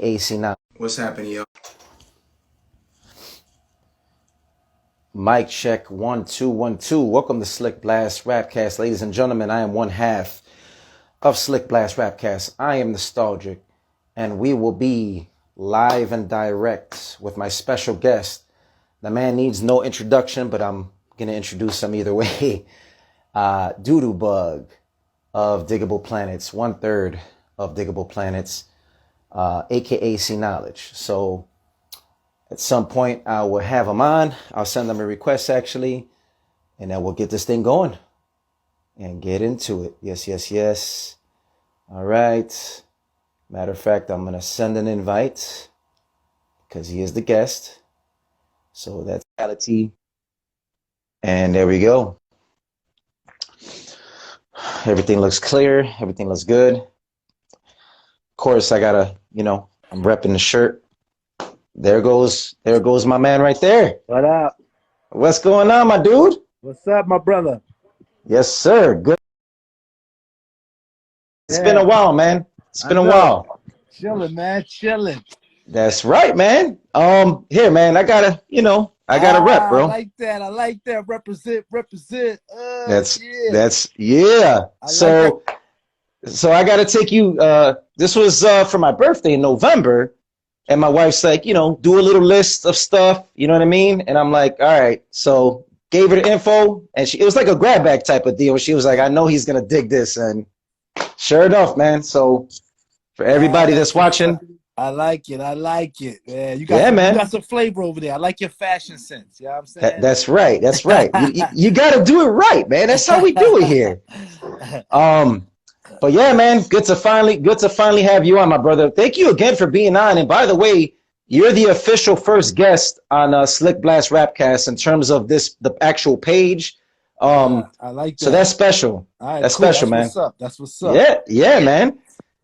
AC9. What's happening, yo? Mic check 1 2 1 2. Welcome to Slickblast Rapcast, ladies and gentlemen. I am one half of Slickblast Rapcast. I am nostalgic, and we will be live and direct with my special guest. The man needs no introduction, but I'm gonna introduce him either way. Doodlebug of Digable Planets, 1/3 of Digable Planets, aka C Knowledge. So at some point I will have him on. I'll send him a request actually, and then we'll get this thing going and get into it. Yes. All right. Matter of fact, I'm gonna send an invite because he is the guest. So that's reality. And there we go. Everything looks clear. Everything looks good. Of course, I gotta, I'm repping the shirt. There goes my man right there. What up? What's going on, my dude? What's up, my brother? Yes, sir. Good. It's been a while, man. It's been a while. Chilling, man. Chilling. That's right, man. Here, man. I gotta rep, bro. I like that. Represent. Yeah. So I gotta take you. This was for my birthday in November. And my wife's like, do a little list of stuff, you know what I mean? And I'm like, all right. So gave her the info, and it was like a grab bag type of deal. She was like, I know he's gonna dig this, and sure enough, man. So for everybody that's watching, I like it, man. You got some flavor over there. I like your fashion sense. You know what I'm saying? That's right. you got to do it right, man. That's how we do it here. But yeah, man, good to finally have you on, my brother. Thank you again for being on. And by the way, you're the official first guest on Slickblast Rapcast in terms of the actual page. I like that. So that's special. All right, that's cool. special, man. That's what's up. Yeah, man.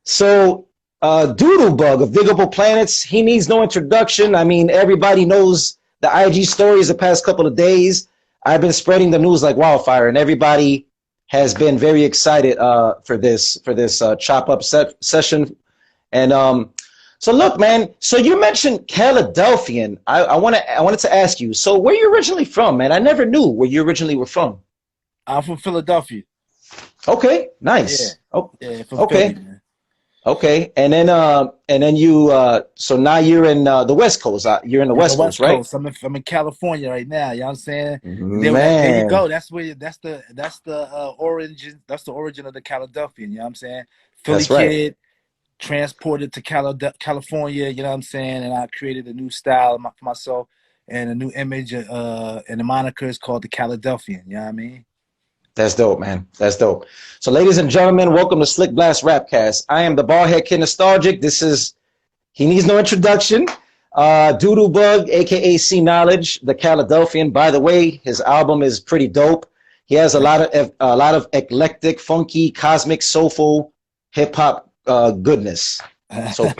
So Doodlebug of Digable Planets, he needs no introduction. I mean, everybody knows the IG stories the past couple of days. I've been spreading the news like wildfire, and everybody has been very excited for this chop up session. And so look, man, so you mentioned Calidelphian. I wanted to ask you, so where you originally from, man? I never knew where you originally were from. I'm from Philadelphia. Okay, nice. Yeah, from okay. Philly, man. Okay, and then you so now you're in the West Coast. You're in the West Coast, right? Coast. I'm in California right now. You know what I'm saying? Man. There you go. That's the origin. That's the origin of the Calidelphian. You know what I'm saying? Philly That's right. kid transported to California. You know what I'm saying? And I created a new style for myself and a new image. And the moniker is called the Calidelphian. You know what I mean? That's dope, man. That's dope. So, ladies and gentlemen, welcome to Slickblast Rapcast. I am the baldhead kid nostalgic. He needs no introduction. Doodlebug, aka C Knowledge, the Calidelphian. By the way, his album is pretty dope. He has a lot of eclectic, funky, cosmic, soulful, hip hop goodness. So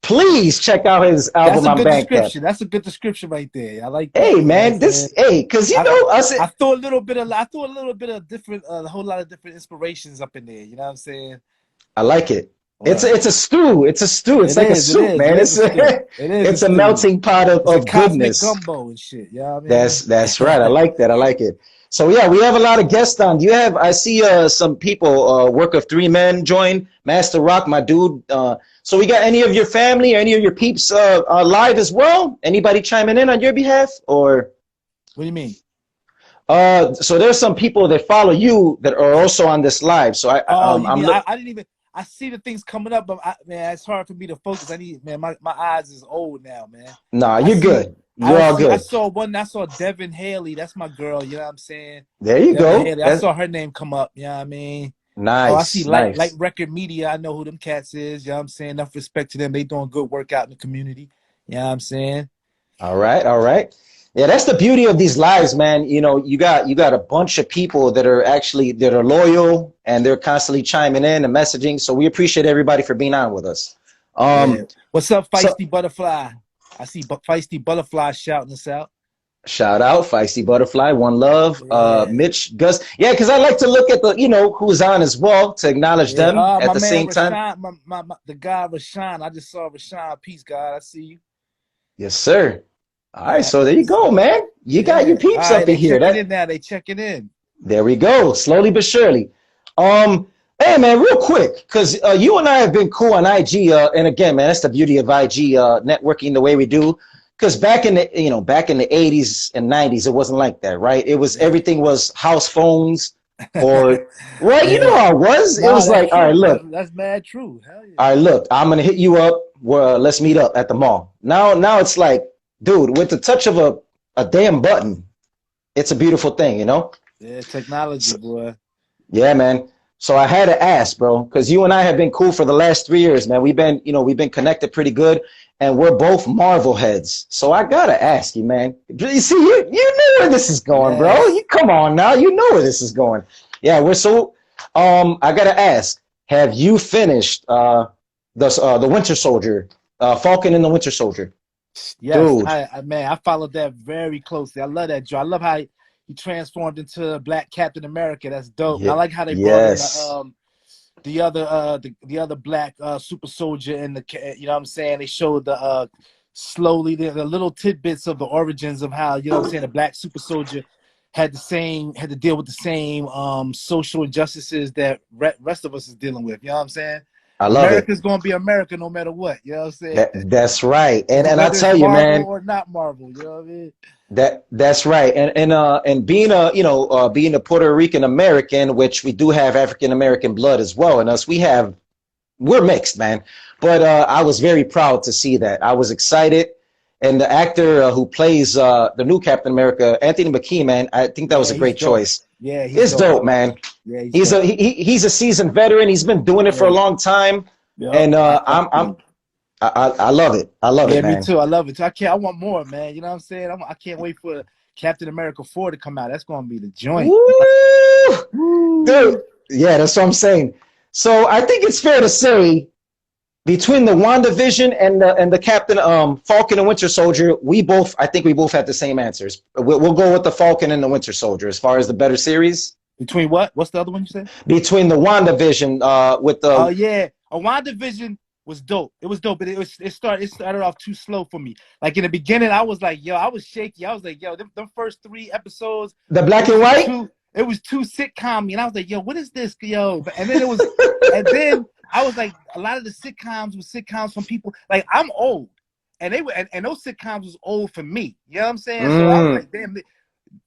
please check out his album on Bandcamp. That's a good description right there. I like that. Hey, man, because I threw a little bit of different, a whole lot of different inspirations up in there. You know what I'm saying? I like it. Well, it's a stew. It's a stew. It's like a soup, man. It's a melting pot of goodness. Gumbo and shit. Yeah, you know I mean? That's right. I like that. I like it. So yeah, we have a lot of guests on. I see some people, work of three men join. Master Rock, my dude. So we got any of your family or any of your peeps live as well? Anybody chiming in on your behalf, or? What do you mean? So there's some people that follow you that are also on this live. So I didn't even. I see the things coming up, but man, it's hard for me to focus. My eyes is old now, man. Nah, you're good. You're all good. I saw Devin Haley. That's my girl. You know what I'm saying? There you go. I saw her name come up. You know what I mean? Nice. I see Light Record Media. I know who them cats is. You know what I'm saying? Enough respect to them. They doing good work out in the community. You know what I'm saying? All right. Yeah, that's the beauty of these lives, man. You got a bunch of people that are loyal, and they're constantly chiming in and messaging. So we appreciate everybody for being on with us. What's up, Feisty Butterfly? I see Feisty Butterfly shouting us out. Shout out, Feisty Butterfly, One Love, Yeah. Mitch, Gus. Yeah, because I like to look at the, who's on as well to acknowledge Yeah. them at My the man same time. Rashawn, the guy Rashawn. I just saw Rashawn. Peace, God. I see you. Yes, sir. All right, Yeah, so there you what's go, up? man. You got your Yeah. All peeps right, up in they here. checking in now. They checking in. There we go, slowly but surely. Hey man, real quick, because you and I have been cool on IG, and again, man, that's the beauty of IG networking the way we do. Because back in the 80s and 90s, it wasn't like that, right? It was Yeah. everything was house phones, or right, you know Yeah. how it was. It No, was that's like, all right, true. look, That's mad true. Hell yeah. all right, look, I'm gonna hit you up. Well, let's meet up at the mall. Now it's like, dude, with the touch of a damn button, it's a beautiful thing, you know? Yeah, technology, So, boy. yeah, man. So I had to ask, bro, because you and I have been cool for the last 3 years, man. We've been connected pretty good, and we're both Marvel heads. So I gotta ask you, man. You see, you know where this is going, bro. Yes. You come on now, you know where this is going. Yeah, we're so. I gotta ask, have you finished the Winter Soldier, Falcon and the Winter Soldier, Yes, dude? man, I followed that very closely. I love that Joe. I love how he transformed into Black Captain America. That's dope. And I Yeah, like how they brought in yes, the other black super soldier in you know what I'm saying? They showed the slowly the little tidbits of the origins of how, you know what I'm saying, the black super soldier had to deal with the same social injustices that rest of us is dealing with. You know what I'm saying? I love it. America's gonna be America no matter what. You know what I'm saying? That's right, and I Whether it's tell you, Marvel man. or not Marvel, you know what I mean? That's right, and being being a Puerto Rican American, which we do have African American blood as well in us, we're mixed, man. But I was very proud to see that. I was excited, and the actor who plays the new Captain America, Anthony Mackie, man, I think that was Yeah, a he's great dope. choice. Yeah, he's It's dope. I dope, like man. him. Yeah, he's He's a dope. he's a seasoned veteran. He's been doing it for a Yeah. long time, Yep. and I I love it. I love Yeah, it, me man. too. I love it. I want more, man. You know what I'm saying? I can't wait for Captain America 4 to come out. That's gonna be the joint. Woo! Dude, Woo! yeah, that's what I'm saying. So I think it's fair to say between the WandaVision and the Captain Falcon and Winter Soldier, I think we both had the same answers. We'll go with the Falcon and the Winter Soldier as far as the better series. Between what? What's the other one you said? Between the WandaVision with Oh the yeah, a WandaVision was dope. It was dope, but it started off too slow for me. Like in the beginning, I was like, yo, I was shaky. I was like, yo, them first 3 episodes, black and white. it was too sitcom, and I was like, yo, what is this, yo? And then and then I was like, a lot of the sitcoms were sitcoms from people like I'm old, and they were, and those sitcoms was old for me. You know what I'm saying? So I was like, damn.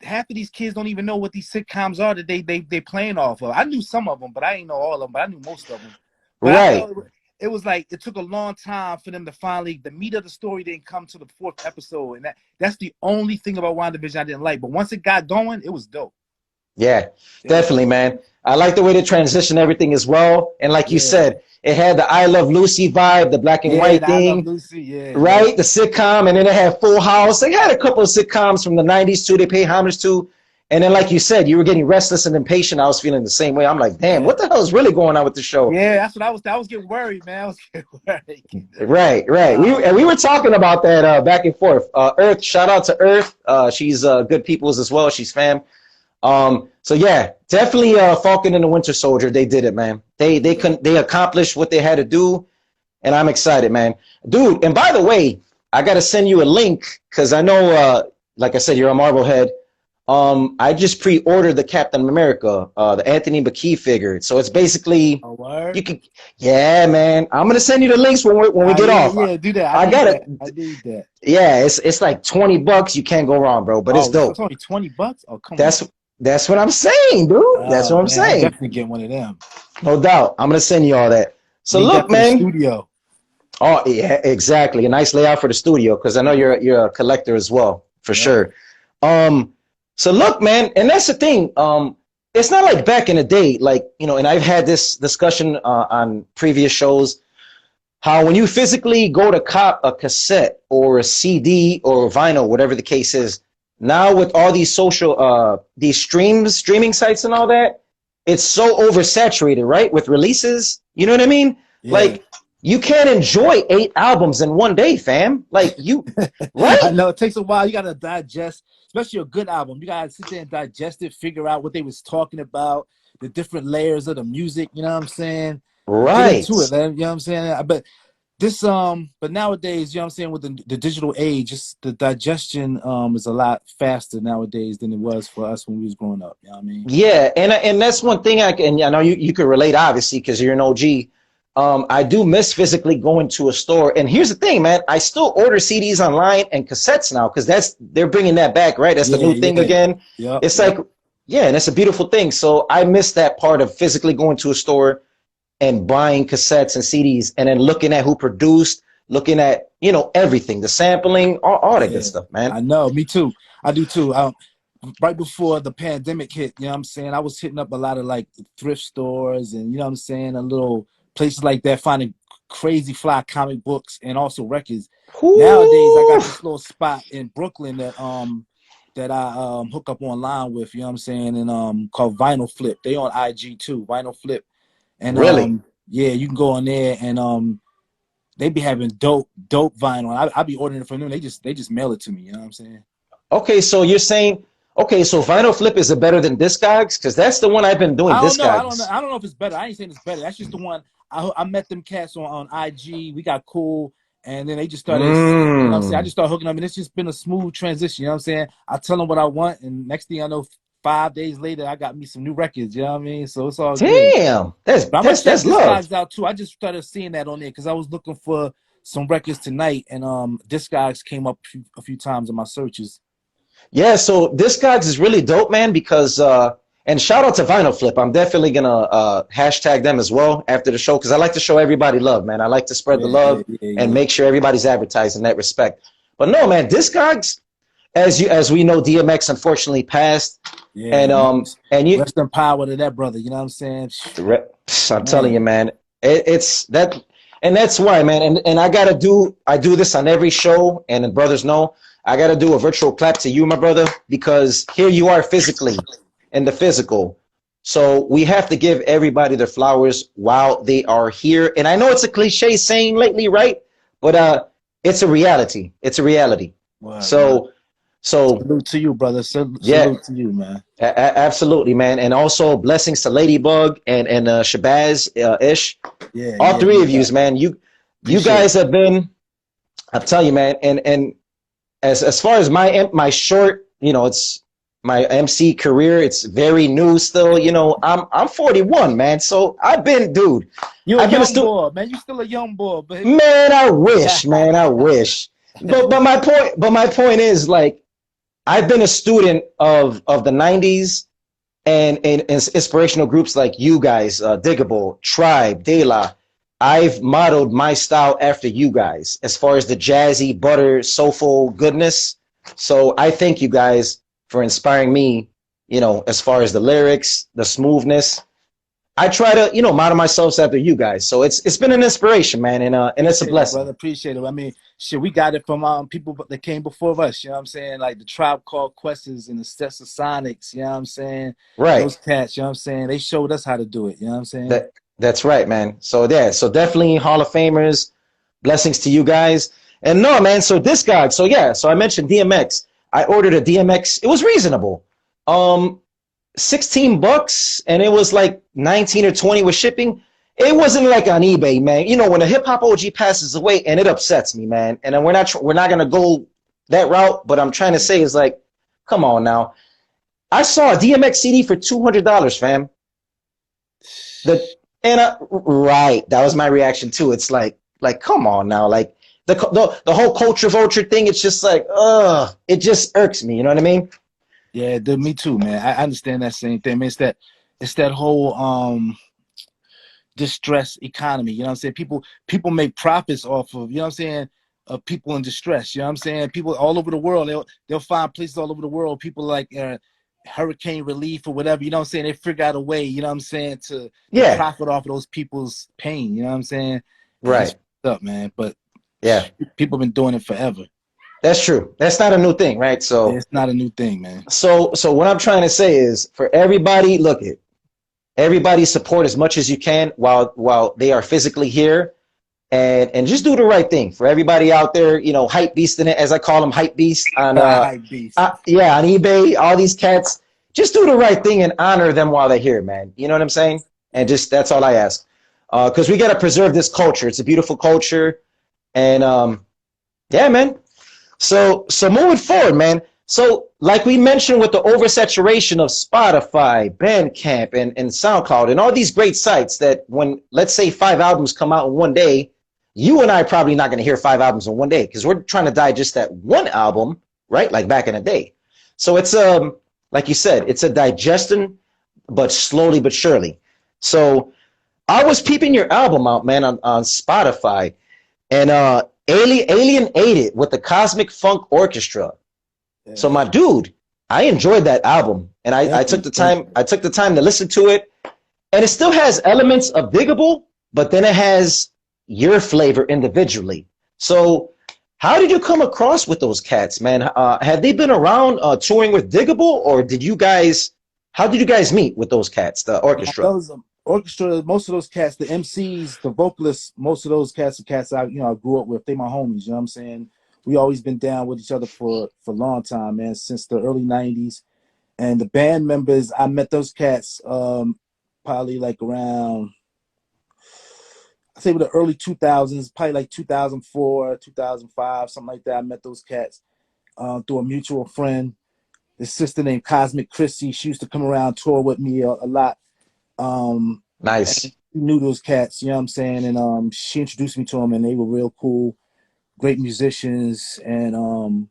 Half of these kids don't even know what these sitcoms are that they playing off of. I knew some of them, but I didn't know all of them. But I knew most of them. But I Right. felt it was like it took a long time for them to finally the meat of the story didn't come to the 4th episode, and that's the only thing about WandaVision I didn't like. But once it got going, it was dope. Yeah, definitely, man. I like the way they transition everything as well. And like you Yeah, said, it had the I Love Lucy vibe, the black and yeah. white I Love thing. Lucy. Yeah, yeah. Right? The sitcom, and then it had Full House. They had a couple of sitcoms from the 90s too, they pay homage to. And then, like you said, you were getting restless and impatient. I was feeling the same way. I'm like, damn, Yeah. what the hell is really going on with the show? Yeah, that's what I was. I was getting worried, man. I was getting worried. Right. We were talking about that back and forth. Earth, shout out to Earth. She's good peoples as well. She's fam. So yeah, definitely Falcon and the Winter Soldier. They did it, man. They accomplished what they had to do, and I'm excited, man. Dude, and by the way, I gotta send you a link because I know, like I said, you're a Marvel head. I just pre-ordered the Captain America, the Anthony Mackie figure. So it's basically A word? you can, yeah, man. I'm gonna send you the links when we get yeah, off. Yeah, do that. I got it. I need that. Yeah, it's like $20. You can't go wrong, bro. But it's dope. It's only $20. Oh, come That's on. that's what I'm saying, dude. That's what I'm Man, I'm saying. definitely getting one of them. No doubt. I'm gonna send you all that. So Need look, that for the man. studio. Oh yeah, exactly. A nice layout for the studio because I know you're a collector as well, for sure. So look, man, and that's the thing. It's not like back in the day, like, and I've had this discussion on previous shows, how when you physically go to cop a cassette or a CD or a vinyl, whatever the case is, now with all these these streaming sites and all that, it's so oversaturated, right? With releases, you know what I mean? Yeah. Like you can't enjoy 8 albums in one day, fam. Like you, right? I know it takes a while. You gotta digest, especially a good album. You gotta sit there and digest it, figure out what they was talking about, the different layers of the music. You know what I'm saying? And get Right. into it, man. You know what I'm saying? But this but nowadays, you know what I'm saying, with the digital age, just the digestion is a lot faster nowadays than it was for us when we was growing up. You know what I mean? Yeah, and that's one thing I know you could relate, obviously, because you're an OG. I do miss physically going to a store. And here's the thing, man, I still order CDs online and cassettes now because they're bringing that back, right? That's the new thing again. Yep, It's like, yeah, and it's a beautiful thing. So I miss that part of physically going to a store and buying cassettes and CDs and then looking at who produced, looking at, everything, the sampling, all that good stuff, man. I know, me too. I do too. Right before the pandemic hit, you know what I'm saying, I was hitting up a lot of like thrift stores and, you know what I'm saying, a little places like that, finding crazy fly comic books and also records. Ooh. Nowadays, I got this little spot in Brooklyn that I hook up online with, you know what I'm saying, and called Vinyl Flip. They on IG too, Vinyl Flip. And really? yeah, you can go on there and they be having dope vinyl. I be ordering it from them. They just mail it to me, you know what I'm saying? Okay, so you're saying, okay, so Vinyl Flip is it better than Discogs? Because that's the one I've been doing. I don't know. Discogs. I don't know if it's better. I ain't saying it's better. That's just the one. I met them cats on IG. We got cool, and then they just started. You know what I'm saying? I just started hooking up, and it's just been a smooth transition. You know what I'm saying? I tell them what I want, and next thing I know, 5 days later, I got me some new records. You know what I mean? So it's all good. Damn, that's Discogs love. out too. I just started seeing that on there because I was looking for some records tonight, and Discogs came up a few times in my searches. Yeah, so Discogs is really dope, man, because and shout out to Vinyl Flip. I'm definitely gonna hashtag them as well after the show because I like to show everybody love, man. I like to spread the love and make sure everybody's advertised in that respect. But no, man, Discogs, as we know, DMX unfortunately passed. Yeah, and you rest in power to that brother. You know what I'm saying? I'm telling you, man, it's that, and that's why, man. And I do this on every show, and the brothers know I gotta do a virtual clap to you, my brother, because here you are physically in the physical. So we have to give everybody their flowers while they are here. And I know it's a cliche saying lately, right? But it's a reality. It's a reality. Wow, so salute to you, brother. Salute to you, man. Absolutely, man. And also blessings to Ladybug and Shabazz Ish. Yeah, all three of yous, man. You guys have been, I'll tell you, man, and as far as my short, it's my MC career, it's very new still. I'm 41, man. So I've been, dude. You're a young boy, man. You still a young boy, but man, I wish, man, I wish. But my point is, like, I've been a student of the 90s and inspirational groups like you guys, Digable, Tribe, De La. I've modeled my style after you guys as far as the jazzy, butter, soulful goodness. So I thank you guys for inspiring me, as far as the lyrics, the smoothness. I try to, model myself after you guys. So it's been an inspiration, man, and it's a blessing. Brother, appreciate it. I mean, shit, we got it from people that came before us. You know what I'm saying? Like the Tribe Called Questions and the Sonics. You know what I'm saying? Right. Those cats. You know what I'm saying? They showed us how to do it. You know what I'm saying? That's right, man. So so definitely Hall of Famers. Blessings to you guys. And no, man. So this guy. So yeah. So I mentioned DMX. I ordered a DMX. It was reasonable. $16 and it was like 19 or 20 with shipping. It wasn't like on eBay, man. When a hip hop OG passes away, and it upsets me, man. And then we're not gonna go that route, but I'm trying to say is like, come on now. I saw a DMX CD for $200, fam. Right, that was my reaction too. It's like come on now, like the whole culture vulture thing. It's just like, it just irks me. You know what I mean? Yeah, me too, man. I understand that same thing. I mean, it's that whole distress economy. You know what I'm saying? People make profits off of, you know what I'm saying, of people in distress. You know what I'm saying? People all over the world, they'll find places all over the world. People like hurricane relief or whatever. You know what I'm saying? They figure out a way. You know what I'm saying, to profit off of those people's pain. You know what I'm saying? Right. Up, man. But yeah, people have been doing it forever. That's true. That's not a new thing, right? So it's not a new thing, man. So what I'm trying to say is, for everybody, everybody support as much as you can while they are physically here. and just do the right thing for everybody out there. You know, hype beast in it, as I call them, hype beast on Hype beast. yeah, on eBay. All these cats, just do the right thing and honor them while they're here, man. You know what I'm saying? And just that's all I ask, because we gotta preserve this culture. It's a beautiful culture, and yeah, man. So moving forward, man. So like we mentioned with the oversaturation of Spotify, Bandcamp, and SoundCloud, and all these great sites that when, let's say, 5 albums come out in one day, you and I are probably not going to hear 5 albums in one day because we're trying to digest that one album, right? Like back in the day. So it's like you said, it's a digestion, but slowly but surely. So I was peeping your album out, man, on Spotify, and Alien ate it with the Cosmic Funk Orchestra. Yeah. So my dude, I enjoyed that album, and I took the time. I took the time to listen to it, and it still has elements of Digable, but then it has your flavor individually. So how did you come across with those cats, man? Have they been around touring with Digable, or did you guys? How did you guys meet with those cats, the orchestra? Those orchestra, most of those cats, the MCs, the vocalists, most of those cats are cats I grew up with. They my homies, you know what I'm saying? We always been down with each other for a long time, man, since the early 90s. And the band members, I met those cats probably like around, I say with the early 2000s, probably like 2004, 2005, something like that. I met those cats through a mutual friend. This sister named Cosmic Chrissy, she used to come around tour with me a lot. Nice. She knew those cats, you know what I'm saying? And she introduced me to them, and they were real cool, great musicians. And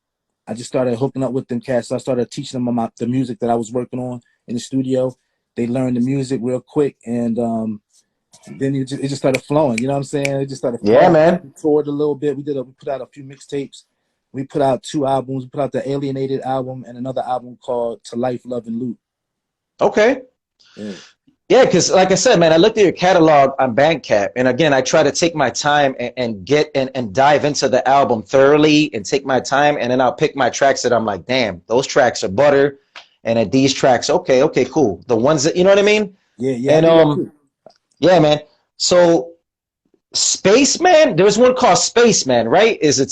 I just started hooking up with them cats. So I started teaching them about the music that I was working on in the studio. They learned the music real quick, and then it just started flowing. You know what I'm saying? It just started flowing. Yeah, man. We toured a little bit. We put out a few mixtapes. We put out 2 albums. We put out the Alienated album and another album called To Life, Love, and Loot. Okay. Yeah, because like I said, man, I looked at your catalog on Bandcamp, and again, I try to take my time and get and dive into the album thoroughly and take my time, and then I'll pick my tracks that I'm like, damn, those tracks are butter, and at these tracks, okay, cool. The ones that, you know what I mean? Yeah. And yeah, man. So Spaceman, there's one called Spaceman, right? Is it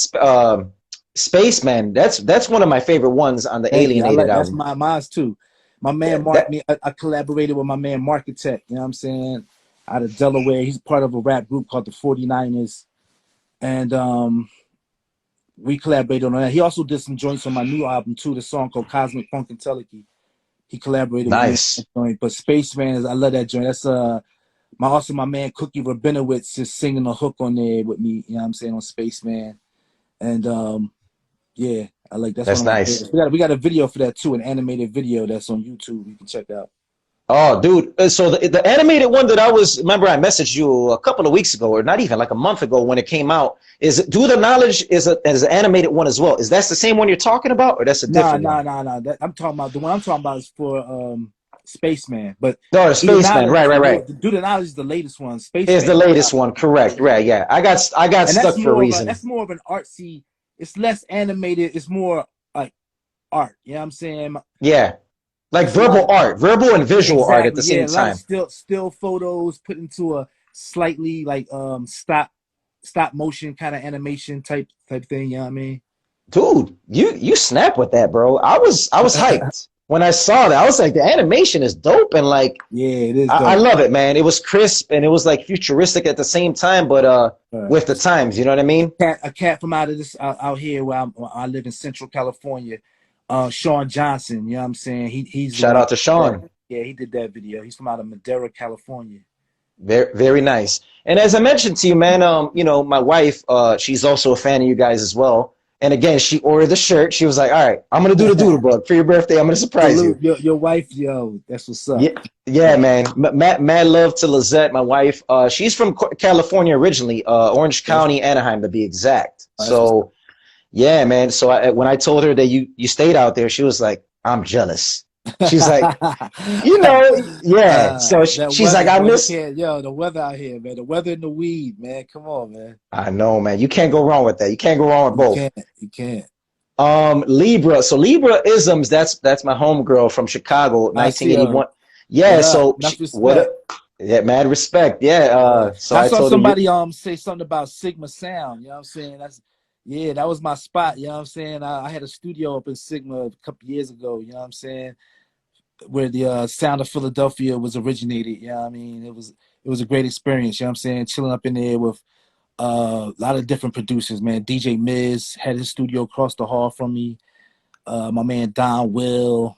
Spaceman? That's one of my favorite ones on the Alienated album. That's mine's too. My man Mark, I collaborated with my man Markitect, you know what I'm saying, out of Delaware. He's part of a rap group called the 49ers. And we collaborated on that. He also did some joints on my new album too, the song called Cosmic Funk and Teleki. He collaborated with me on that joint. But Spaceman, I love that joint. That's my man Cookie Rabinowitz is singing a hook on there with me, you know what I'm saying, on Spaceman. And yeah, I like that's nice. We got a video for that too, an animated video that's on YouTube you can check out. Oh, dude! So the animated one that I I messaged you a couple of weeks ago, or not even like a month ago when it came out. Do the Knowledge is an animated one as well? Is that the same one you're talking about, or that's a different one? No. I'm talking about the one I'm talking about is for Spaceman. But no, Spaceman, right. Do the Knowledge is the latest one. Spaceman is the latest one, correct? Right, yeah. I got stuck for a reason. That's more of an artsy. It's less animated. It's more like art. You know what I'm saying? Yeah. Like verbal and visual art at the same time. Still photos put into a slightly like stop motion kind of animation type thing, you know what I mean? Dude, you snap with that, bro. I was hyped. When I saw that, I was like, the animation is dope, and like, yeah, it is dope. I love it, man. It was crisp and it was like futuristic at the same time, but with the times, you know what I mean? A cat from out here where I live in Central California, Sean Johnson, you know what I'm saying? He's shout out to Sean. Yeah, he did that video. He's from out of Madera, California. Very, very nice. And as I mentioned to you, man, my wife, she's also a fan of you guys as well. And again, she ordered the shirt. She was like, all right, I'm going to do the Doodlebug for your birthday. I'm going to surprise you. Your wife, that's what's up. Yeah, man. Mad love to Lizette, my wife. She's from California originally, Orange County, Anaheim to be exact. So, yeah, man. So when I told her that you stayed out there, she was like, I'm jealous. She's like, yeah. So she's like, I miss. The weather out here, man. The weather and the weed, man. Come on, man. I know, man. You can't go wrong with that. You can't go wrong with both. You can't. Libra. So Libra Isms. That's my homegirl from Chicago, 1981. Yeah. So Yeah, mad respect. Yeah. So I I saw told him you. somebody say something about Sigma Sound. You know what I'm saying? That was my spot. You know what I'm saying? I had a studio up in Sigma a couple years ago. You know what I'm saying? Where the sound of Philadelphia was originated. You know what I mean? It was a great experience. You know what I'm saying? Chilling up in there with a lot of different producers. Man, DJ Miz had his studio across the hall from me. My man Don Will,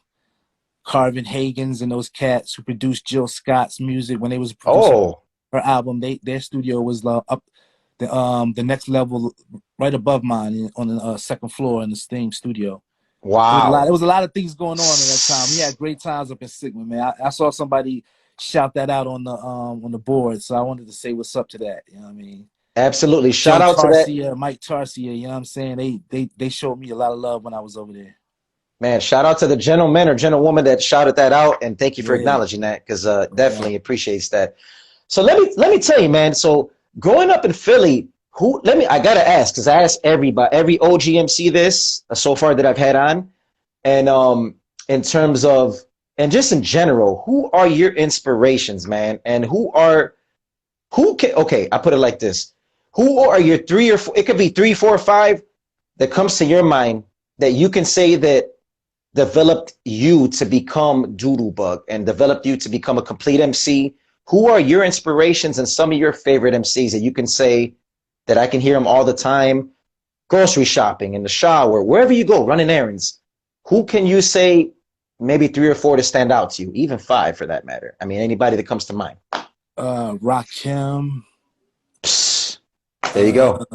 Carvin Hagens, and those cats who produced Jill Scott's music when they was producing Oh, her album. Their studio was up the next level, right above mine on the second floor in the Steam studio. It was a lot. wow. There was a lot of things going on at that time. We had great times up in Sigma, man. I saw somebody shout that out on the board, so I wanted to say what's up to that. You know what I mean? Absolutely. Joe Shout out to that. Tarsia, Mike Tarsia. You know what I'm saying? They showed me a lot of love when I was over there. Man, shout out to the gentleman or gentlewoman that shouted that out, and thank you for Yeah, acknowledging that because no doubt. definitely appreciates that. So let me tell you, man. So growing up in Philly, who let me I gotta ask because I asked every OGMC this so far that I've had on, and in terms of and just in general, who are your inspirations, man, and who can okay? I put it like this: who are your three or four? It could be three, four, five that comes to your mind that you can say that developed you to become Doodlebug and developed you to become a complete MC? Who are your inspirations and some of your favorite MCs that you can say that I can hear them all the time, grocery shopping, in the shower, wherever you go, running errands? Who can you say maybe three or four to stand out to you, even five for that matter? I mean, anybody that comes to mind. Rakim, Psst, there you go.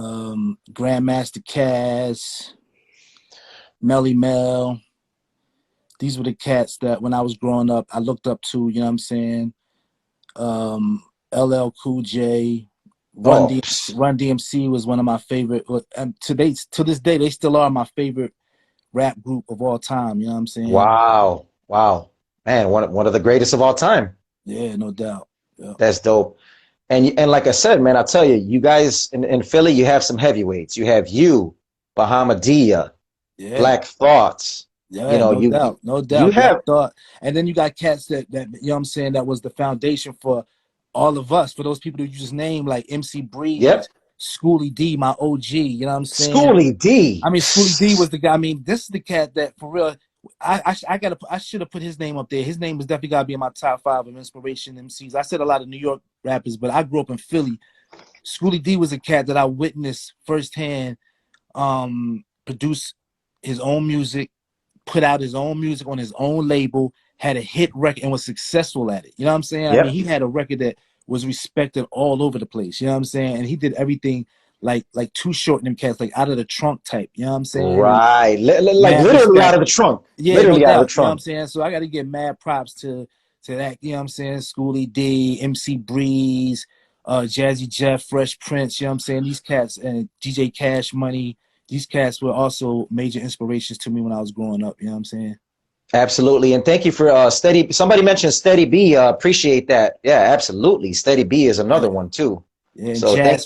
Grandmaster Caz, Melly Mel. These were the cats that when I was growing up, I looked up to. You know what I'm saying? LL Cool J, Oh, psst. Run DMC was one of my favorite. And to this day, they still are my favorite rap group of all time. You know what I'm saying? Wow. Wow. Man, one of the greatest of all time. Yeah, no doubt. Yeah, That's dope. And like I said, man, I'll tell you, you guys in Philly, you have some heavyweights. You have you, Bahamadia, yeah, Black Thoughts. You yeah, know, no you doubt, no you doubt. Black have Thought, and then you got cats that you know what I'm saying that was the foundation for all of us. For those people that you just named, like MC yep, Breeze, Schoolie D, my OG. You know what I'm saying? Schoolie D. I mean, Schoolie D Psst. was the guy. I mean, this is the cat that for real. I should have put his name up there. His name was definitely gotta be in my top five of inspiration MCs. I said a lot of New York rappers, but I grew up in Philly. Schoolie D was a cat that I witnessed firsthand produce his own music, put out his own music on his own label, had a hit record and was successful at it. You know what I'm saying? I mean, Yep. he had a record that was respected all over the place. You know what I'm saying? And he did everything like Too Short and them cats, like out of the trunk type. You know what I'm saying? And Right. Like mad literally out respect. of the trunk. Yeah, no Literally out of the doubt. You know what I'm trunk. saying? So I got to give mad props to that. You know what I'm saying? Schoolie D, MC Breeze, Jazzy Jeff, Fresh Prince. You know what I'm saying? These cats and DJ Cash Money. These cats were also major inspirations to me when I was growing up. You know what I'm saying? Absolutely. And thank you for Steady. Somebody mentioned Steady B. Appreciate that. Yeah, absolutely. Steady B is another one too. Yeah, So thank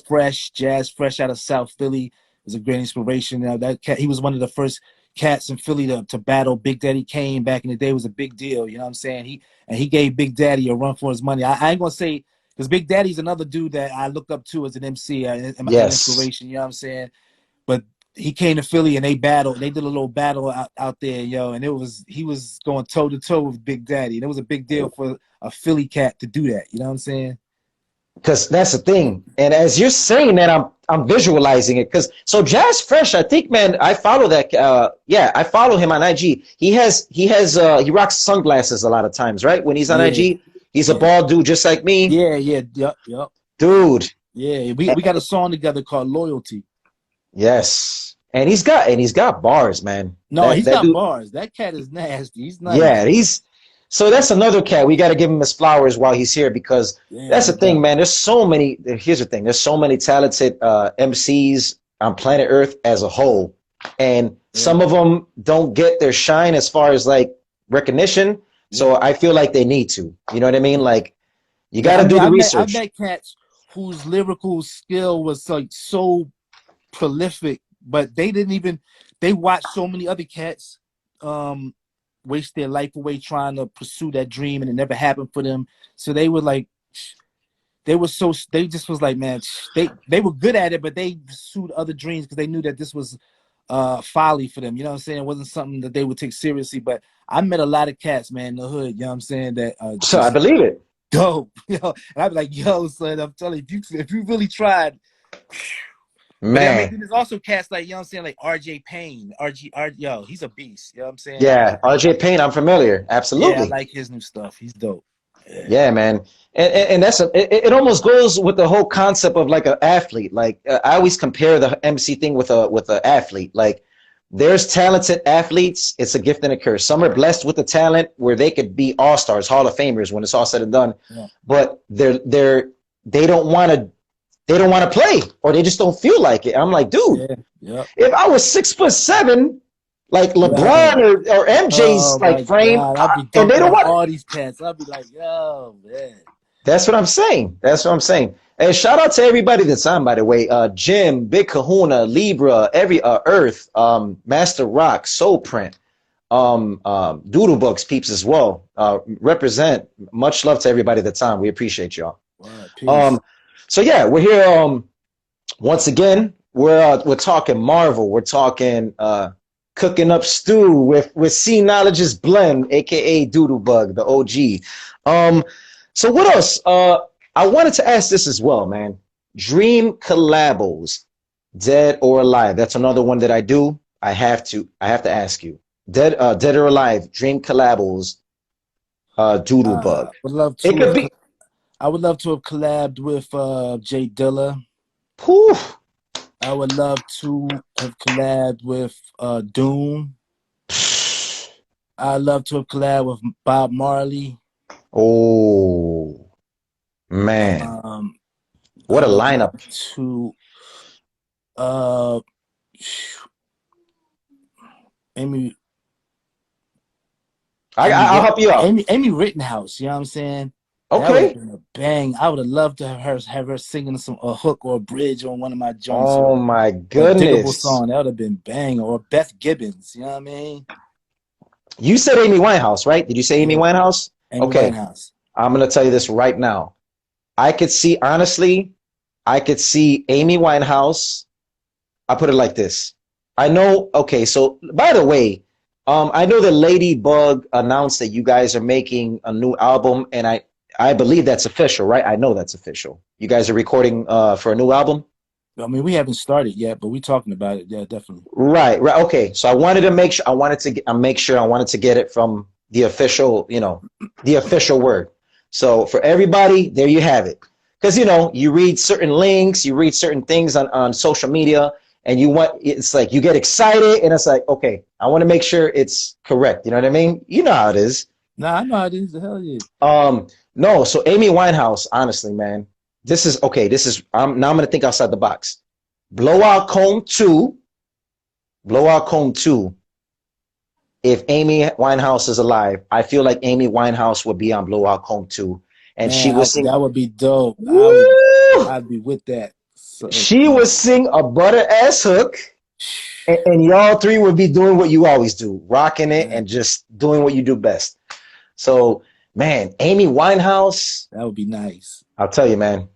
Jazz Fresh out of South Philly is a great inspiration. Now that cat, he was one of the first cats in Philly to battle Big Daddy Kane back in the day. It was a big deal. You know what I'm saying? He gave Big Daddy a run for his money. I ain't gonna say because Big Daddy's another dude that I look up to as an MC and yes. inspiration. You know what I'm saying? But he came to Philly and they battled. They did a little battle out there, yo, and he was going toe to toe with Big Daddy. And it was a big deal for a Philly cat to do that. You know what I'm saying? Because that's the thing. And as you're saying that, I'm visualizing it. Because so Jazz Fresh, I think, man, I follow that. Yeah, I follow him on IG. He rocks sunglasses a lot of times, right? When he's on Yeah, IG, he's a yeah. bald dude just like me, Yep. dude. Yeah, we got a song together called Loyalty. Yes, and he's got bars, man. No, That he's that got dude. bars. That cat is nasty. He's Yeah, nice. he's so that's another cat. We got to give him his flowers while he's here because Yeah, that's no the thing, doubt. man. There's so many. Here's the thing. There's so many talented MCs on planet Earth as a whole, and Yeah, some of them don't get their shine as far as like recognition. yeah, So I feel like they need to. You know what I mean? yeah. Like you Yeah, got I to do mean, the I've research. met cats whose lyrical skill was like so prolific, but they watched so many other cats um waste their life away trying to pursue that dream and it never happened for them. So they were like they were so they just was like, man, they were good at it, but they pursued other dreams because they knew that this was folly for them. You know what I'm saying? It wasn't something that they would take seriously. But I met a lot of cats, man, in the hood. You know what I'm saying? That So I believe it. dope. You know, and I'd be like, yo, son, I'm telling you, if you really tried. But I mean, Man. there's also cats like, you know what I'm saying, like RJ Payne. Yo, he's a beast. You know what I'm saying? Yeah, RJ Payne, I'm familiar. Yeah, I Absolutely. like his new stuff. He's dope. Yeah, man. And that's it almost goes with the whole concept of like an athlete. Like I always compare the MC thing with a athlete. Like there's talented athletes, it's a gift and a curse. Some are blessed with the talent where they could be all-stars, Hall of Famers when it's all said and done. Yeah. But they don't want to play, or they just don't feel like it. I'm like, dude, if I was 6'7", like LeBron or MJ's like frame, I'd be and they don't want all these cats. I'd be like, yo, man. That's what I'm saying. That's what I'm saying. And shout out to everybody that's on, by the way. Jim, Big Kahuna, Libra, every Earth, Master Rock, Soul Print, Doodlebugs peeps as well. Represent. Much love to everybody that's on. We appreciate y'all. So yeah, we're here once again. We're talking Marvel. We're talking cooking up stew with C Knowledge's blend, aka Doodlebug, the OG. So what else? I wanted to ask this as well, man. Dream collabos, dead or alive. That's another one that I do. I have to ask you. Dead or alive, dream collabos, Doodlebug. I would love to have collabed with Jay Dilla. Poof. I would love to have collabed with Doom. I'd love to have collabed with Bob Marley. Oh man, what a lineup! Amy. I'll help you out. Amy Rittenhouse. You know what I'm saying? Okay. That would have been a bang. I would have loved to have her singing a hook or a bridge on one of my joints. Oh my goodness! Digable song. That would have been bang. Or Beth Gibbons. You know what I mean? You said Amy Winehouse, right? Did you say Amy Winehouse? Amy Winehouse. I'm gonna tell you this right now. I could see Amy Winehouse. I put it like this. I know. Okay, so by the way, I know that Ladybug announced that you guys are making a new album, and I believe that's official, right? I know that's official. You guys are recording for a new album? I mean, we haven't started yet, but we're talking about it. Yeah, definitely. Right. Okay. So I wanted to make sure. I wanted to get it from the official, the official word. So for everybody, there you have it. Because you read certain links, you read certain things on social media, and it's like you get excited, and it's like, okay, I want to make sure it's correct. You know what I mean? You know how it is. Nah, I know how it is. The hell yeah. No. So Amy Winehouse, honestly, man, this is okay. Now I'm gonna think outside the box. Blowout Comb 2. If Amy Winehouse is alive, I feel like Amy Winehouse would be on Blowout Comb 2, and she would sing. That would be dope. I'd be with that. So, she would sing a butter ass hook, and y'all three would be doing what you always do, rocking it and just doing what you do best. So, man, Amy Winehouse. That would be nice. I'll tell you, man.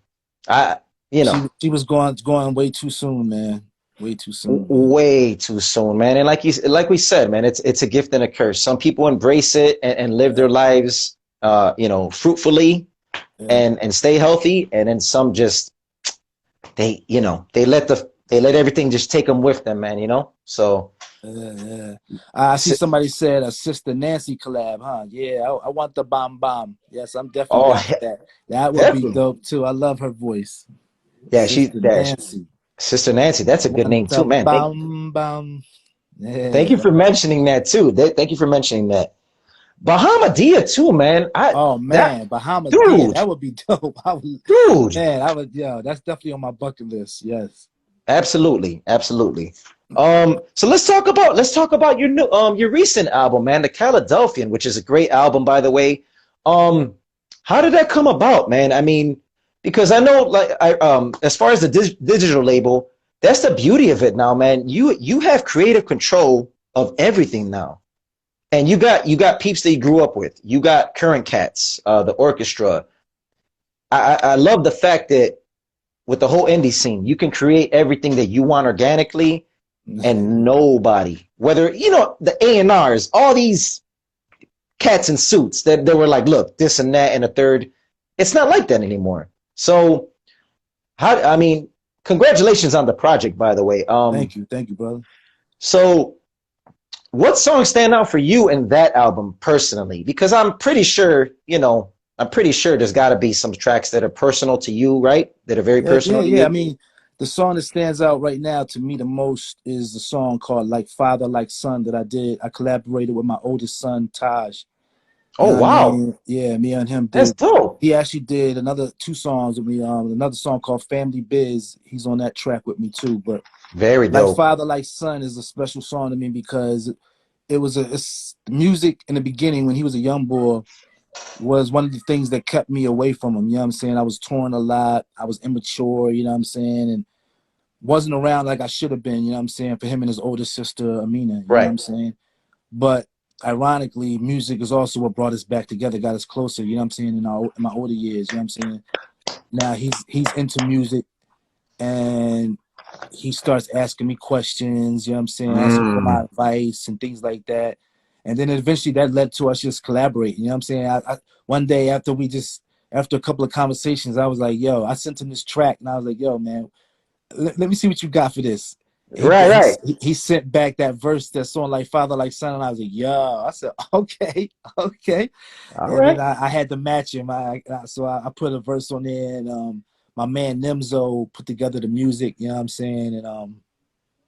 She was going way too soon, man. Way too soon. Way too soon, man. And like we said, man, it's a gift and a curse. Some people embrace it and live their lives, fruitfully and stay healthy, and then some just they let everything just take them with them, man. So. I see somebody said a Sister Nancy collab, huh? Yeah, I want the bomb. Yes, I'm definitely that. That would be dope too. I love her voice. Yeah, Sister Nancy. That's a good name too, man. Thank you for mentioning that too. Thank you for mentioning that. Bahamadia too, man. Bahamadia. That would be dope. That's definitely on my bucket list. Yes. Absolutely. So let's talk about your new your recent album, man, the Calidelphian, which is a great album, by the way. How did that come about, man? I mean, because I know, as far as the digital label, that's the beauty of it now, man. You have creative control of everything now, and you got peeps that you grew up with. You got current cats, the orchestra. I love the fact that with the whole indie scene, you can create everything that you want organically, and nobody, whether you know the A&Rs, all these cats in suits that they were like, look, this and that and a third. It's not like that anymore. So, I mean, congratulations on the project, by the way. Thank you, brother. So, what songs stand out for you in that album personally? Because I'm pretty sure, you know, I'm pretty sure there's got to be some tracks that are personal to you, right? That are very personal to you. I mean, the song that stands out right now to me the most is the song called "Like Father, Like Son" that I did. I collaborated with my oldest son, Taj. You Oh know what I wow, mean? Yeah, me and him that's did. dope. He actually did another 2 songs with me. Another song called "Family Biz." He's on that track with me too. But Very "Like dope. Father, Like Son" is a special song to me because it's music in the beginning when he was a young boy was one of the things that kept me away from him. You know what I'm saying? I was torn a lot. I was immature. You know what I'm saying? And wasn't around like I should have been. You know what I'm saying? For him and his older sister Amina. You know what Right. I'm saying? But ironically, music is also what brought us back together, got us closer. You know what I'm saying? In my older years, you know what I'm saying? Now he's into music and he starts asking me questions. You know what I'm saying? Asking for my advice and things like that. And then eventually that led to us just collaborating. You know what I'm saying? One day after a couple of conversations, I was like, yo, I sent him this track and I was like, yo, man, let me see what you got for this. Right, right. He sent back that verse that's on "Like Father, Like Son," and I was like, yo, I said, okay, okay. All And then right. I had to match him. So I put a verse on there, and my man Nimzo put together the music. You know what I'm saying? And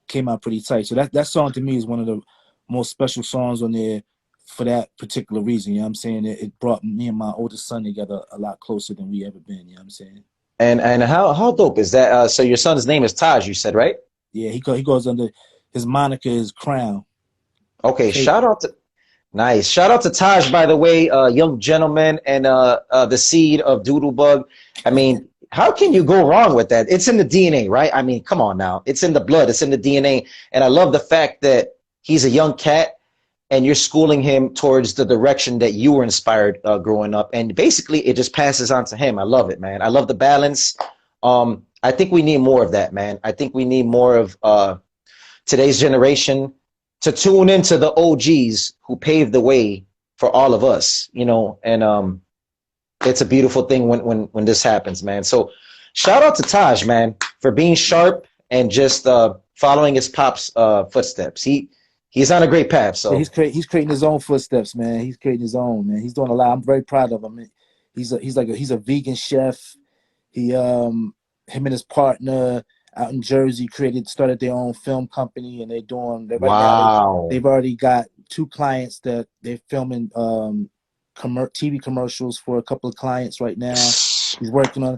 came out pretty tight. So that song to me is one of the most special songs on there for that particular reason. You know what I'm saying? It brought me and my oldest son together a lot closer than we ever been. You know what I'm saying? And how dope is that? So your son's name is Taj, you said, right? Yeah, he goes under his moniker is Crown. Okay, K. shout out to nice. Shout out to Taj, by the way, young gentleman and the seed of Doodlebug. I mean, how can you go wrong with that? It's in the DNA, right? I mean, come on now. It's in the blood, it's in the DNA. And I love the fact that he's a young cat and you're schooling him towards the direction that you were inspired growing up. And basically it just passes on to him. I love it, man. I love the balance. I think we need more of that, man. I think we need more of today's generation to tune into the OGs who paved the way for all of us, you know, and it's a beautiful thing when this happens, man. So shout out to Taj, man, for being sharp and just following his pop's footsteps. He's on a great path. Yeah, So he's creating his own footsteps, man. He's creating his own, man. He's doing a lot. I'm very proud of him. He's a vegan chef. Him and his partner out in Jersey started their own film company, and right now wow. they've already got 2 clients that they're filming TV commercials for a couple of clients right now. He's gonna